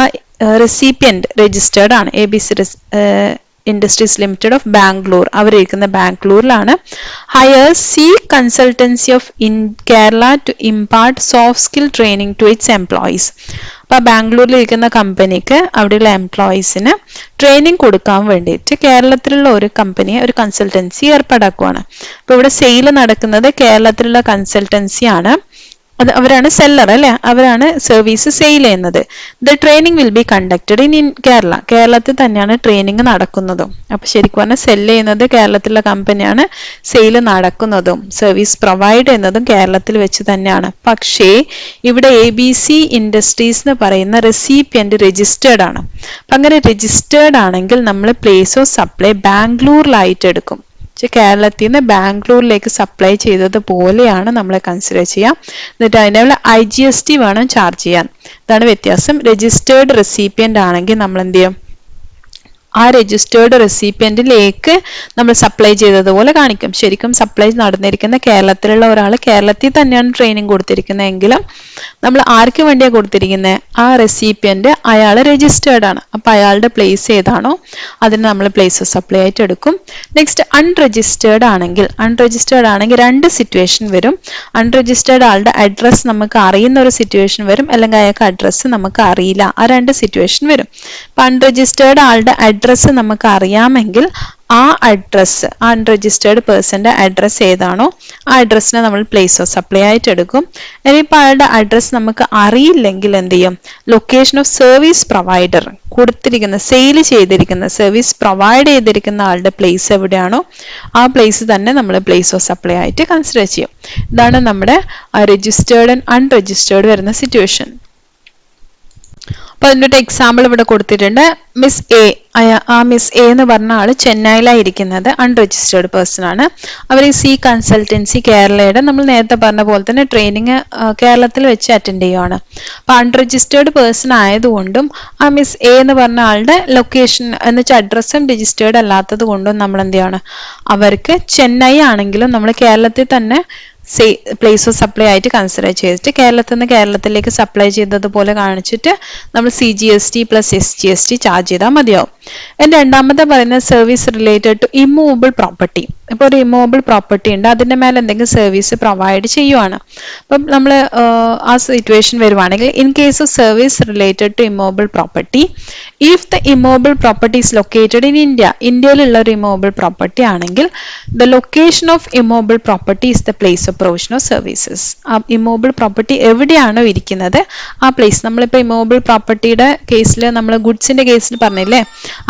റെസിപ്പിയന്റ് രജിസ്റ്റേർഡ് ആണ്, ABC industries limited of Bangalore, അവരിരിക്കുന്ന ബാംഗ്ലൂരിലാണ്. Hire C consultancy of in Kerala to impart soft skill training to its employees. അപ്പൊ ബാംഗ്ലൂരിൽ ഇരിക്കുന്ന കമ്പനിക്ക് അവിടെയുള്ള എംപ്ലോയീസിന് ട്രെയിനിങ് കൊടുക്കാൻ വേണ്ടിയിട്ട് കേരളത്തിലുള്ള ഒരു കമ്പനിയെ, ഒരു കൺസൾട്ടൻസി ഏർപ്പാടാക്കുവാണ്. അപ്പൊ ഇവിടെ സെയിൽ നടക്കുന്നത് കേരളത്തിലുള്ള കൺസൾട്ടൻസി ആണ്. അവരാണ് സെല്ലർ അല്ലെ, അവരാണ് സർവീസ് സെയിൽ ചെയ്യുന്നത്. The training will be conducted in Kerala, കേരളത്തിൽ തന്നെയാണ് ട്രെയിനിങ് നടക്കുന്നതും. അപ്പൊ ശരിക്കും പറഞ്ഞാൽ സെല് ചെയ്യുന്നത് കേരളത്തിലുള്ള കമ്പനിയാണ്, സെയിൽ നടക്കുന്നതും സർവീസ് പ്രൊവൈഡ് ചെയ്യുന്നതും കേരളത്തിൽ വെച്ച് തന്നെയാണ്. പക്ഷേ ഇവിടെ ABC ഇൻഡസ്ട്രീസ് എന്ന് പറയുന്ന റെസിപ്പിയന്റ് രജിസ്റ്റേർഡ് ആണ്. അപ്പൊ അങ്ങനെ രജിസ്റ്റേർഡ് ആണെങ്കിൽ നമ്മൾ പ്ലേസ് ഓഫ് സപ്ലൈ ബാംഗ്ലൂരിലായിട്ട് എടുക്കും. കേരളത്തിൽ നിന്ന് ബാംഗ്ലൂരിലേക്ക് സപ്ലൈ ചെയ്തതുപോലെയാണ് നമ്മൾ കൺസിഡർ ചെയ്യാം. എന്നിട്ട് അതിനുള്ള IGST വേണം ചാർജ് ചെയ്യാൻ. ഇതാണ് വ്യത്യാസം. രജിസ്റ്റേർഡ് റെസിപ്പിയന്റ് ആണെങ്കിൽ നമ്മൾ എന്ത് ചെയ്യും, ആ രജിസ്റ്റേർഡ് റെസിപ്പിയന്റിലേക്ക് നമ്മൾ സപ്ലൈ ചെയ്തതുപോലെ കാണിക്കും. ശരിക്കും സപ്ലൈ നടന്നിരിക്കുന്ന കേരളത്തിലുള്ള ഒരാൾ കേരളത്തിൽ തന്നെയാണ് ട്രെയിനിങ് കൊടുത്തിരിക്കുന്നതെങ്കിലും നമ്മൾ ആർക്ക് വേണ്ടിയാണ് കൊടുത്തിരിക്കുന്നത്, ആ റെസിപ്പിയന്റ് അയാൾ രജിസ്റ്റേർഡ് ആണ്. അപ്പൊ അയാളുടെ പ്ലേസ് ഏതാണോ അതിന് നമ്മൾ പ്ലേസ് ഓഫ് സപ്ലൈ ആയിട്ട് എടുക്കും. നെക്സ്റ്റ് അൺരജിസ്റ്റേർഡ് ആണെങ്കിൽ രണ്ട് സിറ്റുവേഷൻ വരും. അൺരജിസ്റ്റേർഡ് ആളുടെ അഡ്രസ് നമുക്ക് അറിയുന്ന ഒരു സിറ്റുവേഷൻ വരും, അല്ലെങ്കിൽ അയാൾക്ക് അഡ്രസ്സ് നമുക്ക് അറിയില്ല. ആ രണ്ട് സിറ്റുവേഷൻ വരും. അപ്പൊ അൺരജിസ്റ്റേർഡ് ആളുടെ അഡ്രസ്സ് നമുക്ക് അറിയാമെങ്കിൽ ആ അഡ്രസ്സ്, ആ അൺരജിസ്റ്റേർഡ് പേഴ്സന്റെ അഡ്രസ്സ് ഏതാണോ ആ അഡ്രസ്സിനെ നമ്മൾ പ്ലേസ് ഓഫ് സപ്ലൈ ആയിട്ട് എടുക്കും. ഇനിയിപ്പോൾ അയാളുടെ അഡ്രസ്സ് നമുക്ക് അറിയില്ലെങ്കിൽ എന്ത് ചെയ്യും, ലൊക്കേഷൻ ഓഫ് സർവീസ് പ്രൊവൈഡർ, കൊടുത്തിരിക്കുന്ന സെയിൽ ചെയ്തിരിക്കുന്ന സർവീസ് പ്രൊവൈഡ് ചെയ്തിരിക്കുന്ന ആളുടെ പ്ലേസ് എവിടെയാണോ ആ പ്ലേസ് തന്നെ നമ്മൾ പ്ലേസ് ഓഫ് സപ്ലൈ ആയിട്ട് കൺസിഡർ ചെയ്യും. ഇതാണ് നമ്മുടെ രജിസ്റ്റേർഡ് ആൻഡ് അൺരജിസ്റ്റേർഡ് വരുന്ന സിറ്റുവേഷൻ. അപ്പൊ അതിൻ്റെ എക്സാമ്പിൾ ഇവിടെ കൊടുത്തിട്ടുണ്ട്. മിസ് എ, ആ മിസ് എ എന്ന് പറഞ്ഞ ആള് ചെന്നൈയിലായിരിക്കുന്നത് അൺരജിസ്റ്റേർഡ് പേഴ്സൺ ആണ്. അവർ ഈ സി കൺസൾട്ടൻസി കേരളയുടെ നമ്മൾ നേരത്തെ പറഞ്ഞ പോലെ തന്നെ ട്രെയിനിങ് കേരളത്തിൽ വെച്ച് അറ്റൻഡ് ചെയ്യുവാണ്. അപ്പൊ അൺരജിസ്റ്റേർഡ് പേഴ്സൺ ആയതുകൊണ്ടും ആ മിസ് എ എന്ന് പറഞ്ഞ ആളുടെ ലൊക്കേഷൻ എന്ന് വെച്ചാൽ അഡ്രസ്സും രജിസ്റ്റേർഡ് അല്ലാത്തത് കൊണ്ടും നമ്മൾ എന്ത് ചെയ്യാണ്, അവർക്ക് ചെന്നൈ ആണെങ്കിലും നമ്മൾ കേരളത്തിൽ തന്നെ പ്ലേസ് ഓഫ് സപ്ലൈ ആയിട്ട് കൺസിഡർ ചെയ്തിട്ട് കേരളത്തിൽ നിന്ന് കേരളത്തിലേക്ക് സപ്ലൈ ചെയ്തതുപോലെ കാണിച്ചിട്ട് നമ്മൾ CGST പ്ലസ് SGST ചാർജ് ചെയ്താൽ മതിയാവും. രണ്ടാമത്തെ പറയുന്നത് service related to immovable property. ഇപ്പോൾ ഒരു ഇമ്മൂവബിൾ പ്രോപ്പർട്ടി ഉണ്ട്, അതിന്റെ മേലെ എന്തെങ്കിലും സർവീസ് പ്രൊവൈഡ് ചെയ്യുവാണ്. അപ്പം നമ്മൾ ആ സിറ്റുവേഷൻ വരുവാണെങ്കിൽ in case of service related to immovable property, if the immovable property is located in India, ഇന്ത്യയിലുള്ള ഒരു ഇമ്മൂവബിൾ പ്രോപ്പർട്ടി ആണെങ്കിൽ the location of immovable property is the place of provision of services. ആ immovable property എവിടെയാണോ ഇരിക്കുന്നത് ആ place, നമ്മളിപ്പോൾ immovable പ്രോപ്പർട്ടിയുടെ കേസിൽ നമ്മൾ ഗുഡ്സിന്റെ കേസിൽ പറഞ്ഞില്ലേ,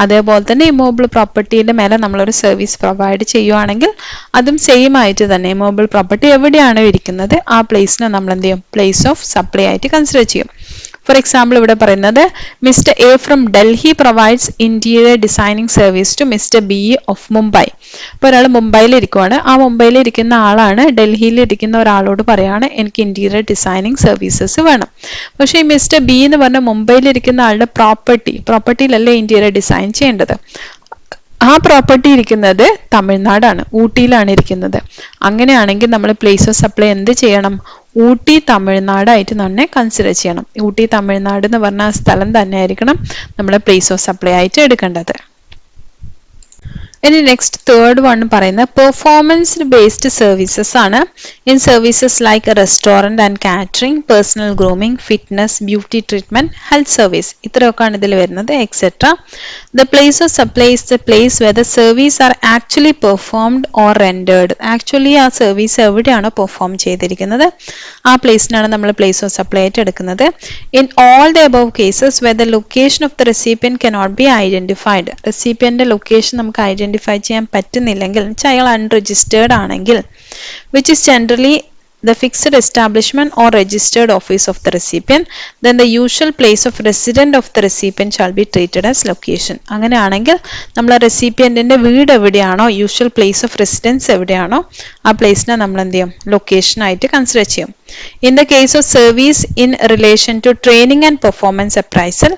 അതേപോലെ തന്നെ ഇമ്മൂവബിൾ പ്രോപ്പർട്ടിയുടെ മേലെ നമ്മളൊരു സർവീസ് പ്രൊവൈഡ് ചെയ്യുവാണെങ്കിൽ അതും സെയിം ആയിട്ട് തന്നെ ഇമ്മൂവബിൾ പ്രോപ്പർട്ടി എവിടെയാണോ ഇരിക്കുന്നത് ആ പ്ലേസിനെ നമ്മൾ എന്ത് ചെയ്യും, പ്ലേസ് ഓഫ് സപ്ലൈ ആയിട്ട് കൺസിഡർ ചെയ്യും. ഫോർ എക്സാമ്പിൾ ഇവിടെ പറയുന്നത് mister A from Delhi provides interior designing service to mister B of Mumbai. ഇപ്പോൾ ഒരാൾ മുംബൈയിൽ ഇരിക്കുവാണ്, ആ മുംബൈയിൽ ഇരിക്കുന്ന ആളാണ് ഡൽഹിയിൽ ഇരിക്കുന്ന ഒരാളോട് പറയാണ് എനിക്ക് ഇന്റീരിയർ ഡിസൈനിങ് സർവീസസ് വേണം. പക്ഷേ ഈ മിസ്റ്റർ ബി എന്ന് പറഞ്ഞ മുംബൈയിൽ ഇരിക്കുന്ന ആളുടെ പ്രോപ്പർട്ടിയിലല്ലേ ഇന്റീരിയർ ഡിസൈൻ ചെയ്യേണ്ടത്. ആ പ്രോപ്പർട്ടി ഇരിക്കുന്നത് തമിഴ്നാടാണ്, ഊട്ടിയിലാണ് ഇരിക്കുന്നത്. അങ്ങനെയാണെങ്കിൽ നമ്മൾ പ്ലേസ് ഓഫ് സപ്ലൈ എന്ത് ചെയ്യണം, ഊട്ടി തമിഴ്നാടായിട്ട് തന്നെ കൺസിഡർ ചെയ്യണം. ഊട്ടി തമിഴ്നാട് എന്ന് പറഞ്ഞ സ്ഥലം തന്നെ ആയിരിക്കണം നമ്മൾ പ്ലേസ് ഓഫ് സപ്ലൈ ആയിട്ട് എടുക്കേണ്ടത്. ഇനി നെക്സ്റ്റ് തേർഡ് വൺ പറയുന്നത് പെർഫോമൻസ് ബേസ്ഡ് സർവീസസ് ആണ്. In services like restaurant and catering, personal grooming, fitness, beauty treatment, health service, ഇത്രയൊക്കെയാണ് ഇതിൽ വരുന്നത് etcetera. The place of supply is the place where the service are actually performed or rendered. Actually ആ service എവിടെയാണോ perform ചെയ്തിരിക്കുന്നത് ആ പ്ലേസിനാണ് നമ്മൾ place of supply ആയിട്ട് എടുക്കുന്നത്. In all the above cases where the location of the recipient cannot be identified, റെസിപ്പിയന്റെ location നമുക്ക് identify ചെയ്യാൻ പറ്റുന്നില്ലെങ്കിൽ, അയാൾ അൺരജിസ്റ്റേർഡ് ആണെങ്കിൽ, which is generally the fixed establishment or registered office of the recipient, then the usual place of resident of the recipient shall be treated as location. അങ്ങനെയാണെങ്കിൽ നമ്മൾ റെസിപ്പിയന്റിന്റെ വീട് എവിടെയാണോ, usual place of residence എവിടെയാണോ ആ പ്ലേസിനെ നമ്മൾ എന്ത് ചെയ്യും, ലൊക്കേഷൻ ആയിട്ട് കൺസിഡർ ചെയ്യും. In the case of service in relation to training and performance appraisal,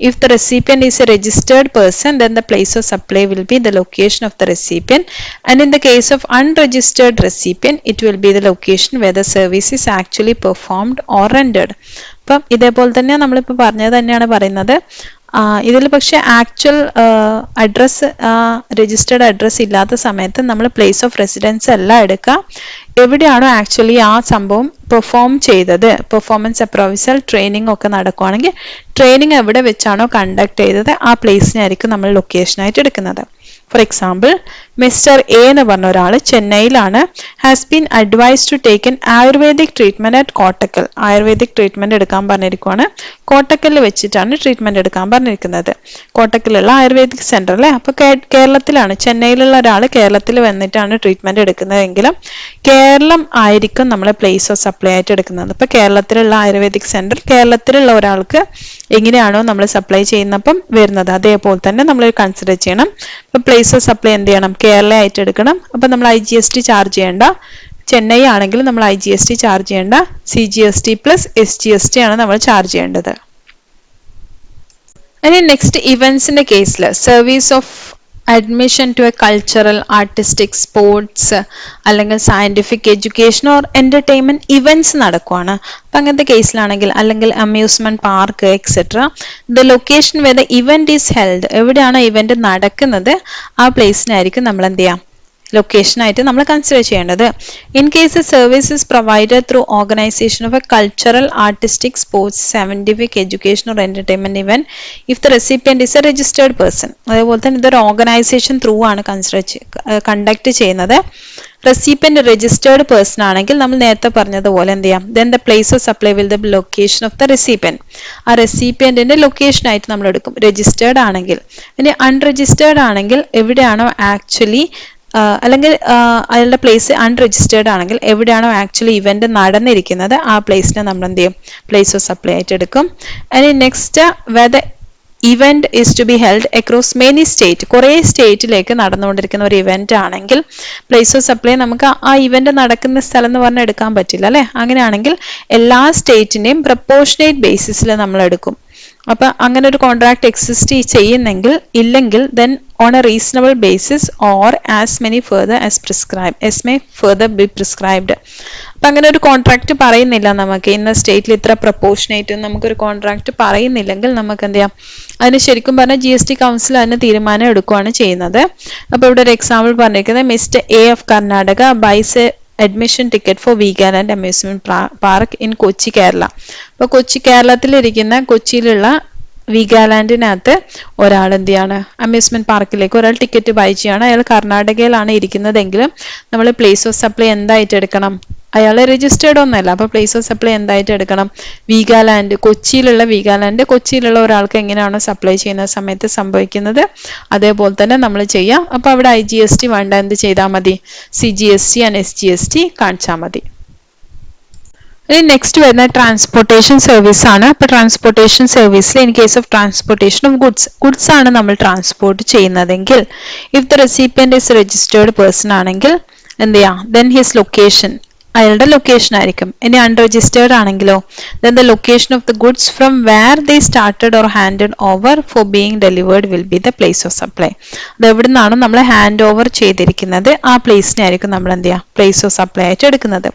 if the recipient is a registered person, then the place of supply will be the location of the recipient, and in the case of unregistered recipient, it will be the location where the service is actually performed or rendered. അപ്പം ഇതേപോലെ തന്നെ നമ്മളിപ്പോൾ പറഞ്ഞത് തന്നെയാണ് പറയുന്നത്. ഇതിൽ പക്ഷേ actual address registered address ഇല്ലാത്ത സമയത്ത് നമ്മൾ പ്ലേസ് ഓഫ് റെസിഡൻസ് അല്ല എടുക്കുക, എവിടെയാണോ ആക്ച്വലി ആ സംഭവം പെർഫോം ചെയ്തത്, പെർഫോമൻസ് അപ്രൈസൽ ട്രെയിനിങ് ഒക്കെ നടക്കുകയാണെങ്കിൽ ട്രെയിനിങ് എവിടെ വെച്ചാണോ കണ്ടക്ട് ചെയ്തത് ആ പ്ലേസിനായിരിക്കും നമ്മൾ ലൊക്കേഷനായിട്ട് എടുക്കുന്നത്. ഫോർ എക്സാമ്പിൾ, മിസ്റ്റർ എ എന്ന് പറഞ്ഞ ഒരാൾ ചെന്നൈയിലാണ്, has been advise to take an ayurvedic treatment at Kottakkal. Ayurvedic treatment എടുക്കാൻ പറഞ്ഞിരിക്കുവാണ്, കോട്ടക്കലിൽ വെച്ചിട്ടാണ് ട്രീറ്റ്മെന്റ് എടുക്കാൻ പറഞ്ഞിരിക്കുന്നത്. കോട്ടക്കലുള്ള ആയുർവേദിക് സെന്റർ അല്ലേ, അപ്പൊ കേരളത്തിലാണ്, ചെന്നൈയിലുള്ള ഒരാൾ കേരളത്തിൽ വന്നിട്ടാണ് ട്രീറ്റ്മെന്റ് എടുക്കുന്നതെങ്കിലും കേരളം ആയിരിക്കും നമ്മളെ പ്ലേസ് ഓഫ് സപ്ലൈ ആയിട്ട് എടുക്കുന്നത്. ഇപ്പൊ കേരളത്തിലുള്ള ആയുർവേദിക് സെന്റർ കേരളത്തിലുള്ള ഒരാൾക്ക് എങ്ങനെയാണോ നമ്മൾ സപ്ലൈ ചെയ്യുന്നപ്പം വരുന്നത് അതേപോലെ തന്നെ നമ്മൾ കൺസിഡർ ചെയ്യണം. ഇപ്പൊ പ്ലേസ് ഓഫ് സപ്ലൈ എന്ത് ചെയ്യണം, കേരള ആയിട്ട് എടുക്കണം. അപ്പൊ നമ്മൾ IGST ചാർജ് ചെയ്യേണ്ട, ചെന്നൈ ആണെങ്കിൽ നമ്മൾ IGST ചാർജ് ചെയ്യേണ്ട, CGST പ്ലസ് SGST ആണ് നമ്മൾ ചാർജ് ചെയ്യേണ്ടത്. ഇനി നെക്സ്റ്റ് ഇവന്റ്സിന്റെ കേസിൽ service of admission to a cultural, artistic, sports അല്ലെങ്കിൽ scientific, education or entertainment events നടക്കുവാണ്. അപ്പം അങ്ങനത്തെ കേസിലാണെങ്കിൽ, അല്ലെങ്കിൽ amusement park etcetera, the location where the event is held, എവിടെയാണോ ഇവന്റ് നടക്കുന്നത് ആ പ്ലേസിനായിരിക്കും നമ്മൾ എന്ത് ചെയ്യാം, ലൊക്കേഷനായിട്ട് നമ്മൾ കൺസിഡർ ചെയ്യേണ്ടത്. In case services provided through organisation of A cultural, artistic, sports, scientific, education or entertainment event if the recipient is A registered person. അതേപോലെ തന്നെ ഇതൊരു ഓർഗനൈസേഷൻ ത്രൂ ആണ് കണ്ടക്ട് ചെയ്യുന്നത്. റെസിപ്പിയന്റ് രജിസ്റ്റേർഡ് പേഴ്സൺ ആണെങ്കിൽ നമ്മൾ നേരത്തെ പറഞ്ഞതുപോലെ എന്ത് ചെയ്യാം, then the place of supply will the location of the recipient. ആ റെസിപ്പിയന്റിന്റെ ലൊക്കേഷൻ ആയിട്ട് നമ്മൾ എടുക്കും രജിസ്റ്റേർഡ് ആണെങ്കിൽ. ഇനി അൺരജിസ്റ്റേർഡ് ആണെങ്കിൽ എവിടെയാണോ ആക്ച്വലി അല്ലെങ്കിൽ അയാളുടെ പ്ലേസ് അൺരജിസ്റ്റേർഡ് ആണെങ്കിൽ എവിടെയാണോ ആക്ച്വലി ഇവന്റ് നടന്നിരിക്കുന്നത് ആ പ്ലേസിനെ നമ്മൾ എന്ത് ചെയ്യും, പ്ലേസ് ഓഫ് സപ്ലൈ ആയിട്ട് എടുക്കും. ഇനി next, whether event is to be held across many state, കുറേ സ്റ്റേറ്റിലേക്ക് നടന്നുകൊണ്ടിരിക്കുന്ന ഒരു ഇവന്റ് ആണെങ്കിൽ പ്ലേസ് ഓഫ് സപ്ലൈ നമുക്ക് ആ ഇവന്റ് നടക്കുന്ന സ്ഥലം എന്ന് പറഞ്ഞാൽ എടുക്കാൻ പറ്റില്ല അല്ലെ. അങ്ങനെയാണെങ്കിൽ എല്ലാ സ്റ്റേറ്റിന്റെയും പ്രപ്പോർഷനേറ്റ് ബേസിസിൽ നമ്മൾ എടുക്കും. അപ്പൊ അങ്ങനെ ഒരു കോൺട്രാക്ട് എക്സിസ്റ്റ് ചെയ്യുന്നെങ്കിൽ, ഇല്ലെങ്കിൽ then on A reasonable basis or as many further as prescribe as may further be prescribed. അപ്പൊ അങ്ങനെ ഒരു കോൺട്രാക്ട് പറയുന്നില്ല നമുക്ക് ഇന്ന സ്റ്റേറ്റിൽ ഇത്ര പ്രപ്പോർഷനേറ്റ് നമുക്കൊരു കോൺട്രാക്ട് പറയുന്നില്ലെങ്കിൽ നമുക്ക് എന്ത് ചെയ്യാം, അതിന് ശരിക്കും പറഞ്ഞാൽ GST കൗൺസിൽ അതിന് തീരുമാനം എടുക്കുകയാണ് ചെയ്യുന്നത്. അപ്പൊ ഇവിടെ ഒരു എക്സാമ്പിൾ പറഞ്ഞിരിക്കുന്നത്, mister A of Karnataka buys admission ticket for Veegaland amusement park in Kochi, Kerala. അപ്പൊ കൊച്ചി, കേരളത്തിലിരിക്കുന്ന കൊച്ചിയിലുള്ള വീഗാലാൻഡിനകത്ത് ഒരാൾ എന്ത് ചെയ്യാണ്, അമ്യൂസ്മെന്റ് പാർക്കിലേക്ക് ഒരാൾ ടിക്കറ്റ് ബൈ ചെയ്യാണ്. അയാൾ കർണാടകയിലാണ് ഇരിക്കുന്നതെങ്കിലും നമ്മൾ പ്ലേസ് ഓഫ് സപ്ലൈ എന്തായിട്ട് എടുക്കണം, അയാൾ രജിസ്റ്റേർഡ് ഒന്നല്ല. അപ്പൊ പ്ലേസ് ഓഫ് സപ്ലൈ എന്തായിട്ട് എടുക്കണം, വീഗാലാൻഡ്, കൊച്ചിയിലുള്ള ഒരാൾക്ക് എങ്ങനെയാണോ സപ്ലൈ ചെയ്യുന്ന സമയത്ത് സംഭവിക്കുന്നത് അതേപോലെ തന്നെ നമ്മൾ ചെയ്യാം. അപ്പൊ അവിടെ IGST വേണ്ട, എന്ത് ചെയ്താൽ മതി, CGST ആൻഡ് SGST കാണിച്ചാൽ മതി. ഇനി നെക്സ്റ്റ് വരുന്ന ട്രാൻസ്പോർട്ടേഷൻ സർവീസ് ആണ്. അപ്പൊ ട്രാൻസ്പോർട്ടേഷൻ സർവീസിൽ in case of transportation of goods ആണ് നമ്മൾ ട്രാൻസ്പോർട്ട് ചെയ്യുന്നതെങ്കിൽ, if the recipient is registered person ആണെങ്കിൽ എന്ത് ചെയ്യാം, ദെൻ ഹിസ് ലൊക്കേഷൻ, അയാളുടെ ലൊക്കേഷൻ ആയിരിക്കും. ഇനി അൺരജിസ്റ്റേർഡ് ആണെങ്കിലോ, then the location of the goods from where they started or handed over for being delivered will be the place of supply. അത് എവിടെ നിന്നാണ് നമ്മൾ ഹാൻഡ് ഓവർ ചെയ്തിരിക്കുന്നത് ആ പ്ലേസിനായിരിക്കും നമ്മൾ എന്ത് ചെയ്യുക, പ്ലേസ് ഓഫ് സപ്ലൈ ആയിട്ട് എടുക്കുന്നത്.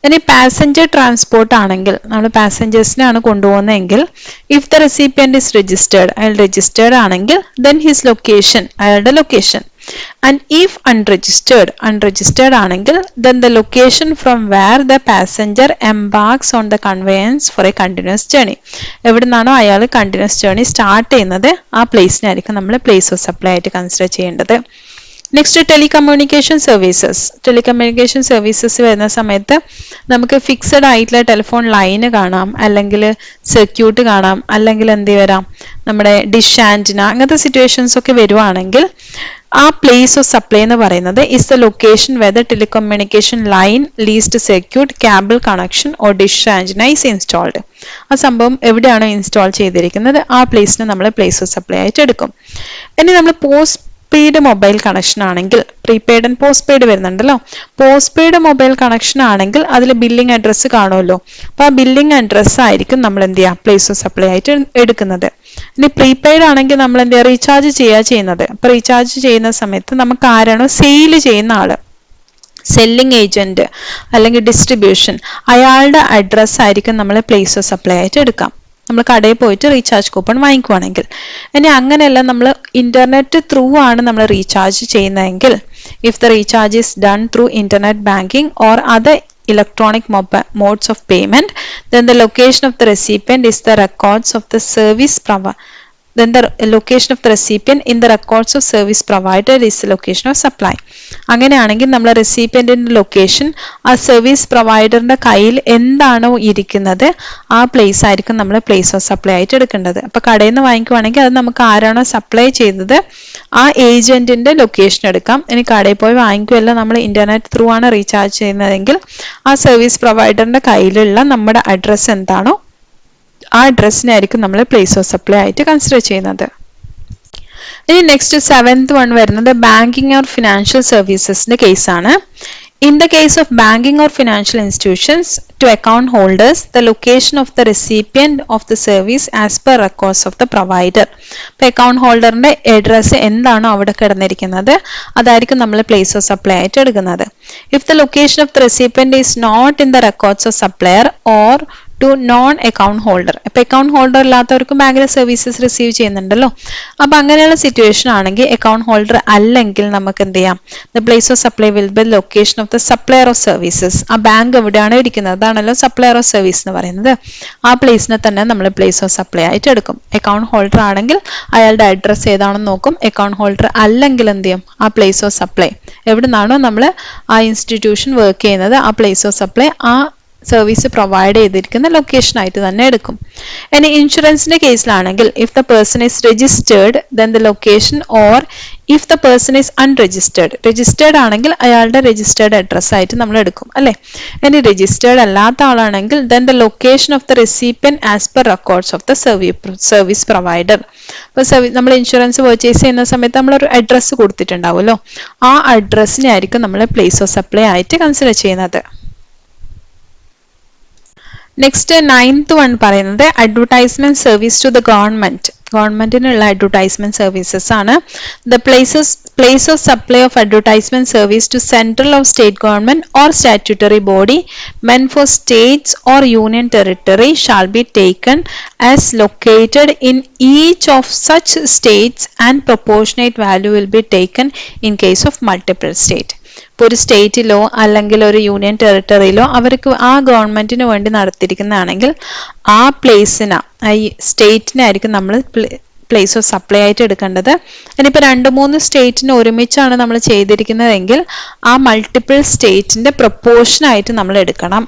ഇനി പാസഞ്ചർ ട്രാൻസ്പോർട്ട് ആണെങ്കിൽ, നമ്മൾ പാസഞ്ചേഴ്സിനാണ് കൊണ്ടുപോകുന്നതെങ്കിൽ, if the recipient is registered, അയാൾ രജിസ്റ്റേർഡ് ആണെങ്കിൽ ദെൻ ഹിസ് ലൊക്കേഷൻ, അയാളുടെ ലൊക്കേഷൻ. ആൻഡ് ഇഫ് അൺരജിസ്റ്റേർഡ് ആണെങ്കിൽ then the location from where the passenger embarks on the conveyance for a continuous journey. എവിടെ നിന്നാണോ അയാൾ കണ്ടിന്യൂസ് ജേർണി സ്റ്റാർട്ട് ചെയ്യുന്നത് ആ പ്ലേസിനായിരിക്കും നമ്മൾ പ്ലേസ് ഓഫ് സപ്ലൈ ആയിട്ട് കൺസിഡർ ചെയ്യേണ്ടത്. നെക്സ്റ്റ്, ടെലികമ്മ്യൂണിക്കേഷൻ സർവീസസ് വരുന്ന സമയത്ത് നമുക്ക് ഫിക്സഡ് ആയിട്ടുള്ള ടെലിഫോൺ ലൈന് കാണാം, അല്ലെങ്കിൽ സർക്യൂട്ട് കാണാം, അല്ലെങ്കിൽ എന്ത് വരാം, നമ്മുടെ ഡിഷ് ആന്റിന, അങ്ങനത്തെ സിറ്റുവേഷൻസ് ഒക്കെ വരുവാണെങ്കിൽ ആ പ്ലേസ് ഓഫ് സപ്ലൈ എന്ന് പറയുന്നത് is the location where the telecommunication line, leased circuit, cable connection or dish antenna is installed. ആ സംഭവം എവിടെയാണോ ഇൻസ്റ്റാൾ ചെയ്തിരിക്കുന്നത് ആ പ്ലേസിനെ നമ്മൾ പ്ലേസ് ഓഫ് സപ്ലൈ ആയിട്ട് എടുക്കും. ഇനി നമ്മൾ പോസ്റ്റ് പെയ്ഡ് മൊബൈൽ കണക്ഷൻ ആണെങ്കിൽ, പ്രീപെയ്ഡ് ആൻഡ് പോസ്റ്റ് പെയ്ഡ് വരുന്നുണ്ടല്ലോ, പോസ്റ്റ് പെയ്ഡ് മൊബൈൽ കണക്ഷൻ ആണെങ്കിൽ അതിൽ ബില്ലിംഗ് അഡ്രസ്സ് കാണുമല്ലോ. അപ്പൊ ആ ബില്ലിംഗ് അഡ്രസ്സ് ആയിരിക്കും നമ്മൾ എന്ത് ചെയ്യുക, പ്ലേസ് ഓഫ് സപ്ലൈ ആയിട്ട് എടുക്കുന്നത്. ഇനി പ്രീപെയ്ഡ് ആണെങ്കിൽ നമ്മൾ എന്ത് ചെയ്യുക, റീചാർജ് ചെയ്യുന്നത്. അപ്പൊ റീചാർജ് ചെയ്യുന്ന സമയത്ത് നമുക്ക് ആരാണോ സെയിൽ ചെയ്യുന്ന ആള്, സെല്ലിംഗ് ഏജന്റ് അല്ലെങ്കിൽ ഡിസ്ട്രിബ്യൂഷൻ, അയാളുടെ അഡ്രസ്സ് ആയിരിക്കും നമ്മൾ പ്ലേസ് ഓഫ് സപ്ലൈ ആയിട്ട് എടുക്കാം. നമ്മൾ കടയിൽ പോയിട്ട് റീചാർജ് കൂപ്പൺ വാങ്ങിക്കുവാണെങ്കിൽ. ഇനി അങ്ങനെയല്ല നമ്മൾ ഇന്റർനെറ്റ് ത്രൂ ആണ് നമ്മൾ റീചാർജ് ചെയ്യുന്നതെങ്കിൽ, if the recharge is done through internet banking or other electronic modes of payment, then the location of the recipient is the records of the service provider. Then the location of the recipient in the records of service provider is the location of supply. അങ്ങനെയാണെങ്കിൽ നമ്മൾ റെസിപ്പിയന്റിന്റെ location ആ service പ്രൊവൈഡറിന്റെ കയ്യിൽ എന്താണോ ഇരിക്കുന്നത് ആ place ആയിരിക്കും നമ്മൾ place of supply ആയിട്ട് എടുക്കേണ്ടത്. അപ്പൊ കടയിൽ നിന്ന് വാങ്ങിക്കുവാണെങ്കിൽ അത് നമുക്ക് ആരാണോ സപ്ലൈ ചെയ്തത് ആ ഏജന്റിന്റെ ലൊക്കേഷൻ എടുക്കാം. ഇനി കടയിൽ പോയി വാങ്ങിക്കുമല്ല, നമ്മൾ ഇന്റർനെറ്റ് ത്രൂ ആണ് റീചാർജ് ചെയ്യുന്നതെങ്കിൽ ആ സർവീസ് പ്രൊവൈഡറിന്റെ കയ്യിലുള്ള നമ്മുടെ അഡ്രസ്സ് എന്താണോ ആ അഡ്രസ്സിനായിരിക്കും നമ്മൾ പ്ലേസ് ഓഫ് സപ്ലൈ ആയിട്ട് കൺസിഡർ ചെയ്യുന്നത്. ഇനി നെക്സ്റ്റ് 7th വൺ വരുന്നത് ബാങ്കിങ് ഓർ ഫിനാൻഷ്യൽ സർവീസസിന്റെ കേസാണ്. In the case of banking or financial institutions, to account holders, the location of the recipient of the service as per records of the provider. ഇപ്പോൾ account ഹോൾഡറിന്റെ address എന്താണോ അവിടെ കിടന്നിരിക്കുന്നത് അതായിരിക്കും നമ്മൾ place of supply ആയിട്ട് എടുക്കുന്നത്. If the location of the recipient is not in the records of supplier or to non account holder, ഇപ്പൊ account holder ഇല്ലാത്തവർക്ക് ബാങ്കിലെ സർവീസസ് റിസീവ് ചെയ്യുന്നുണ്ടല്ലോ, അപ്പൊ അങ്ങനെയുള്ള സിറ്റുവേഷൻ ആണെങ്കിൽ അക്കൗണ്ട് ഹോൾഡർ അല്ലെങ്കിൽ നമുക്ക് എന്ത് ചെയ്യാം, the place of supply will be location of the supplier of services. ആ ബാങ്ക് എവിടെയാണ് ഇരിക്കുന്നത് അതാണല്ലോ സപ്ലയർ ഓഫ് സർവീസ് എന്ന് പറയുന്നത്. ആ പ്ലേസിനെ തന്നെ നമ്മൾ പ്ലേസ് ഓഫ് സപ്ലൈ ആയിട്ട് എടുക്കും. അക്കൗണ്ട് ഹോൾഡർ ആണെങ്കിൽ അയാളുടെ അഡ്രസ്സ് ഏതാണെന്ന് നോക്കും. അക്കൗണ്ട് ഹോൾഡർ അല്ലെങ്കിൽ എന്ത് ചെയ്യും, ആ പ്ലേസ് ഓഫ് സപ്ലൈ എവിടെ നിന്നാണോ നമ്മൾ ആ ഇൻസ്റ്റിറ്റ്യൂഷൻ വർക്ക് ചെയ്യുന്നത് ആ പ്ലേസ് ഓഫ് സപ്ലൈ ആ സർവീസ് പ്രൊവൈഡ് ചെയ്തിരിക്കുന്ന ലൊക്കേഷൻ ആയിട്ട് തന്നെ എടുക്കും. ഇനി ഇൻഷുറൻസിന്റെ കേസിലാണെങ്കിൽ if the person is registered then the location, or if the person is unregistered, registered ആണെങ്കിൽ അയാളുടെ രജിസ്റ്റേർഡ് അഡ്രസ് ആയിട്ട് നമ്മൾ എടുക്കും അല്ലെ. ഇനി രജിസ്റ്റേർഡ് അല്ലാത്ത ആളാണെങ്കിൽ then the location of the recipient as per records of the service provider. അപ്പോൾ നമ്മൾ ഇൻഷുറൻസ് പർച്ചേസ് ചെയ്യുന്ന സമയത്ത് നമ്മളൊരു അഡ്രസ്സ് കൊടുത്തിട്ടുണ്ടാവുമല്ലോ, ആ അഡ്രസ്സിനെ ആയിരിക്കും നമ്മൾ പ്ലേസ് ഓഫ് സപ്ലൈ ആയിട്ട് കൺസിഡർ ചെയ്യുന്നത്. നെക്സ്റ്റ് 9th വൺ പറയുന്നത് advertisement service to the government. ഗവൺമെന്റിനുള്ള അഡ്വർടൈസ്മെന്റ് സർവീസസ് ആണ്. The place of supply of advertisement service to central of state government or statutory body men for states or union territory shall be taken as located in each of such states and proportionate value will be taken in case of multiple state. ഇപ്പോൾ ഒരു സ്റ്റേറ്റിലോ അല്ലെങ്കിൽ ഒരു union ടെറിട്ടറിയിലോ അവർക്ക് ആ ഗവൺമെന്റിന് വേണ്ടി നടത്തിയിരിക്കുന്നതാണെങ്കിൽ ആ പ്ലേസിന് ഈ സ്റ്റേറ്റിനായിരിക്കും നമ്മൾ പ്ലേസ് ഓഫ് സപ്ലൈ ആയിട്ട് എടുക്കേണ്ടത്. ഇനിയിപ്പോൾ 2-3 സ്റ്റേറ്റിന് ഒരുമിച്ചാണ് നമ്മൾ ചെയ്തിരിക്കുന്നതെങ്കിൽ ആ മൾട്ടിപ്പിൾ സ്റ്റേറ്റിന്റെ പ്രൊപ്പോർഷൻ ആയിട്ട് നമ്മൾ എടുക്കണം.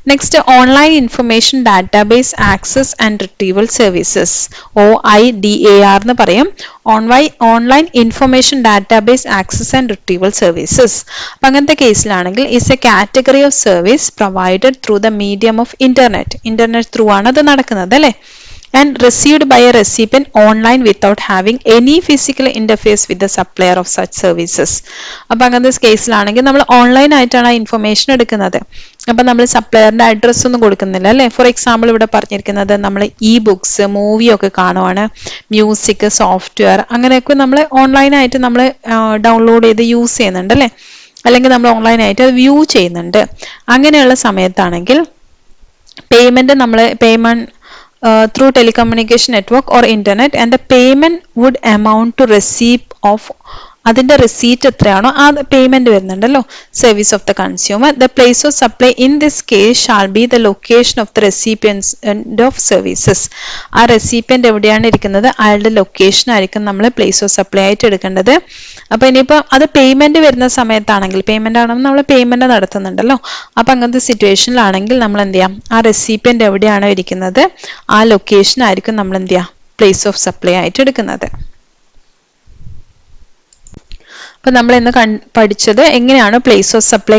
Next online information database access and retrieval services, OIDAR എന്ന് പറയും. Online information database access and retrieval services. അപ്പം അങ്ങനത്തെ കേസിലാണെങ്കിൽ is a category of service provided through the medium of internet through ആണ് അത് നടക്കുന്നത് അല്ലേ, and received by a recipient online without having any physical interface with the supplier of such services. അപ്പോൾ അങ്ങനത്തെ കേസിലാണെങ്കിൽ നമ്മൾ ഓൺലൈൻ ആയിട്ടാണ് ആ ഇൻഫർമേഷൻ എടുക്കുന്നത്. അപ്പം നമ്മൾ സപ്ലയറിന്റെ അഡ്രസ്സ് ഒന്നും കൊടുക്കുന്നില്ല അല്ലേ. ഫോർ എക്സാമ്പിൾ ഇവിടെ പറഞ്ഞിരിക്കുന്നത് നമ്മൾ ബുക്സ് മൂവിയൊക്കെ കാണുവാണ്, മ്യൂസിക്, സോഫ്റ്റ്വെയർ അങ്ങനെയൊക്കെ നമ്മൾ ഓൺലൈനായിട്ട് നമ്മൾ ഡൗൺലോഡ് ചെയ്ത് യൂസ് ചെയ്യുന്നുണ്ട് അല്ലേ, അല്ലെങ്കിൽ നമ്മൾ ഓൺലൈനായിട്ട് അത് വ്യൂ ചെയ്യുന്നുണ്ട്. അങ്ങനെയുള്ള സമയത്താണെങ്കിൽ payment through telecommunication network or internet, and the payment would amount to receipt of അതിന്റെ റിസീറ്റ് എത്രയാണോ ആ പേയ്മെന്റ് വരുന്നുണ്ടല്ലോ, service of the consumer. The place of supply in this case shall be the location of the recipient of services. ആ recipient എവിടെയാണ് ഇരിക്കുന്നത് അയാളുടെ location ആയിരിക്കും നമ്മൾ പ്ലേസ് ഓഫ് സപ്ലൈ ആയിട്ട് എടുക്കേണ്ടത്. അപ്പൊ ഇനിയിപ്പോൾ അത് പേയ്മെന്റ് വരുന്ന സമയത്താണെങ്കിൽ, പേയ്മെന്റ് ആണെങ്കിൽ നമ്മൾ പേയ്മെന്റ് നടത്തുന്നുണ്ടല്ലോ, അപ്പൊ അങ്ങനത്തെ സിറ്റുവേഷനിലാണെങ്കിൽ നമ്മൾ എന്ത് ചെയ്യാം, ആ റെസിപ്പിയന്റ് എവിടെയാണോ ഇരിക്കുന്നത് ആ ലൊക്കേഷൻ ആയിരിക്കും നമ്മൾ എന്ത് ചെയ്യാം പ്ലേസ് ഓഫ് സപ്ലൈ ആയിട്ട് എടുക്കുന്നത്. അപ്പൊ നമ്മൾ ഇന്ന് പഠിച്ചത് എങ്ങനെയാണ് പ്ലേസ് ഓഫ് സപ്ലൈ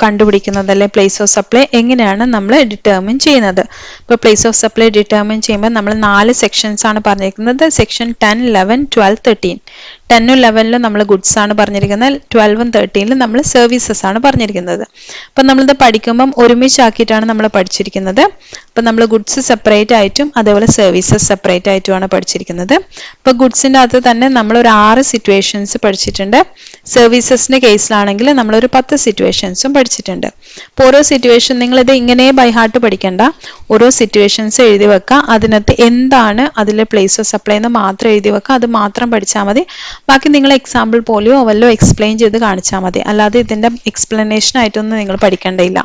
കണ്ടുപിടിക്കുന്നത്, അല്ലെ പ്ലേസ് ഓഫ് സപ്ലൈ എങ്ങനെയാണ് നമ്മൾ ഡിറ്റർമിൻ ചെയ്യുന്നത്. ഇപ്പൊ പ്ലേസ് ഓഫ് സപ്ലൈ ഡിറ്റർമിൻ ചെയ്യുമ്പോൾ നമ്മൾ 4 സെക്ഷൻസ് ആണ് പറഞ്ഞിരിക്കുന്നത്. സെക്ഷൻ 10, 11, 12, 13. 10ഉം 11ലും നമ്മൾ ഗുഡ്സ് ആണ് പറഞ്ഞിരിക്കുന്നത്, 12ഉം 13ലും നമ്മൾ സർവീസസ് ആണ് പറഞ്ഞിരിക്കുന്നത്. അപ്പം നമ്മളിത് പഠിക്കുമ്പം ഒരുമിച്ചാക്കിയിട്ടാണ് നമ്മൾ പഠിച്ചിരിക്കുന്നത്. അപ്പം നമ്മൾ ഗുഡ്സ് സെപ്പറേറ്റ് ആയിട്ടും അതേപോലെ സർവീസസ് സെപ്പറേറ്റ് ആയിട്ടുമാണ് പഠിച്ചിരിക്കുന്നത്. അപ്പോൾ ഗുഡ്സിൻ്റെ അകത്ത് തന്നെ നമ്മളൊരു 6 സിറ്റുവേഷൻസ് പഠിച്ചിട്ടുണ്ട്. സർവീസസിൻ്റെ കേസിലാണെങ്കിൽ നമ്മളൊരു 10 സിറ്റുവേഷൻസും പഠിച്ചിട്ടുണ്ട്. അപ്പോൾ ഓരോ സിറ്റുവേഷൻ നിങ്ങളിത് ഇങ്ങനെ ബൈ ഹാർട്ട് പഠിക്കേണ്ട, ഓരോ സിറ്റുവേഷൻസ് എഴുതി വെക്കുക, അതിനകത്ത് എന്താണ് അതിലെ പ്ലേസ് ഓഫ് സപ്ലൈ എന്ന് മാത്രം എഴുതി വെക്കുക, അത് മാത്രം പഠിച്ചാൽ മതി. ബാക്കി നിങ്ങൾ എക്സാമ്പിൾ പോലെയോ വല്ലോ എക്സ്പ്ലെയിൻ ചെയ്ത് കാണിച്ചാൽ മതി. അല്ലാതെ ഇതിൻ്റെ എക്സ്പ്ലനേഷൻ ആയിട്ടൊന്നും നിങ്ങൾ പഠിക്കേണ്ടയില്ല,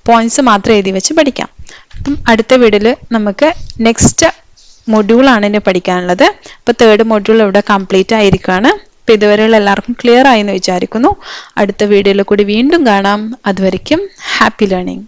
പോയിന്റ്സ് മാത്രം എഴുതി വെച്ച് പഠിക്കാം. അപ്പം അടുത്ത വീഡിയോയിൽ നമുക്ക് നെക്സ്റ്റ് മൊഡ്യൂളാണ് ഇനി പഠിക്കാനുള്ളത്. അപ്പോൾ 3rd മൊഡ്യൂൾ ഇവിടെ കംപ്ലീറ്റ് ആയിരിക്കുകയാണ്. അപ്പോൾ ഇതുവരെയുള്ള എല്ലാവർക്കും ക്ലിയർ ആയി എന്ന് വിചാരിക്കുന്നു. അടുത്ത വീഡിയോയിൽ കൂടി വീണ്ടും കാണാം. അതുവരയ്ക്കും ഹാപ്പി ലേണിംഗ്.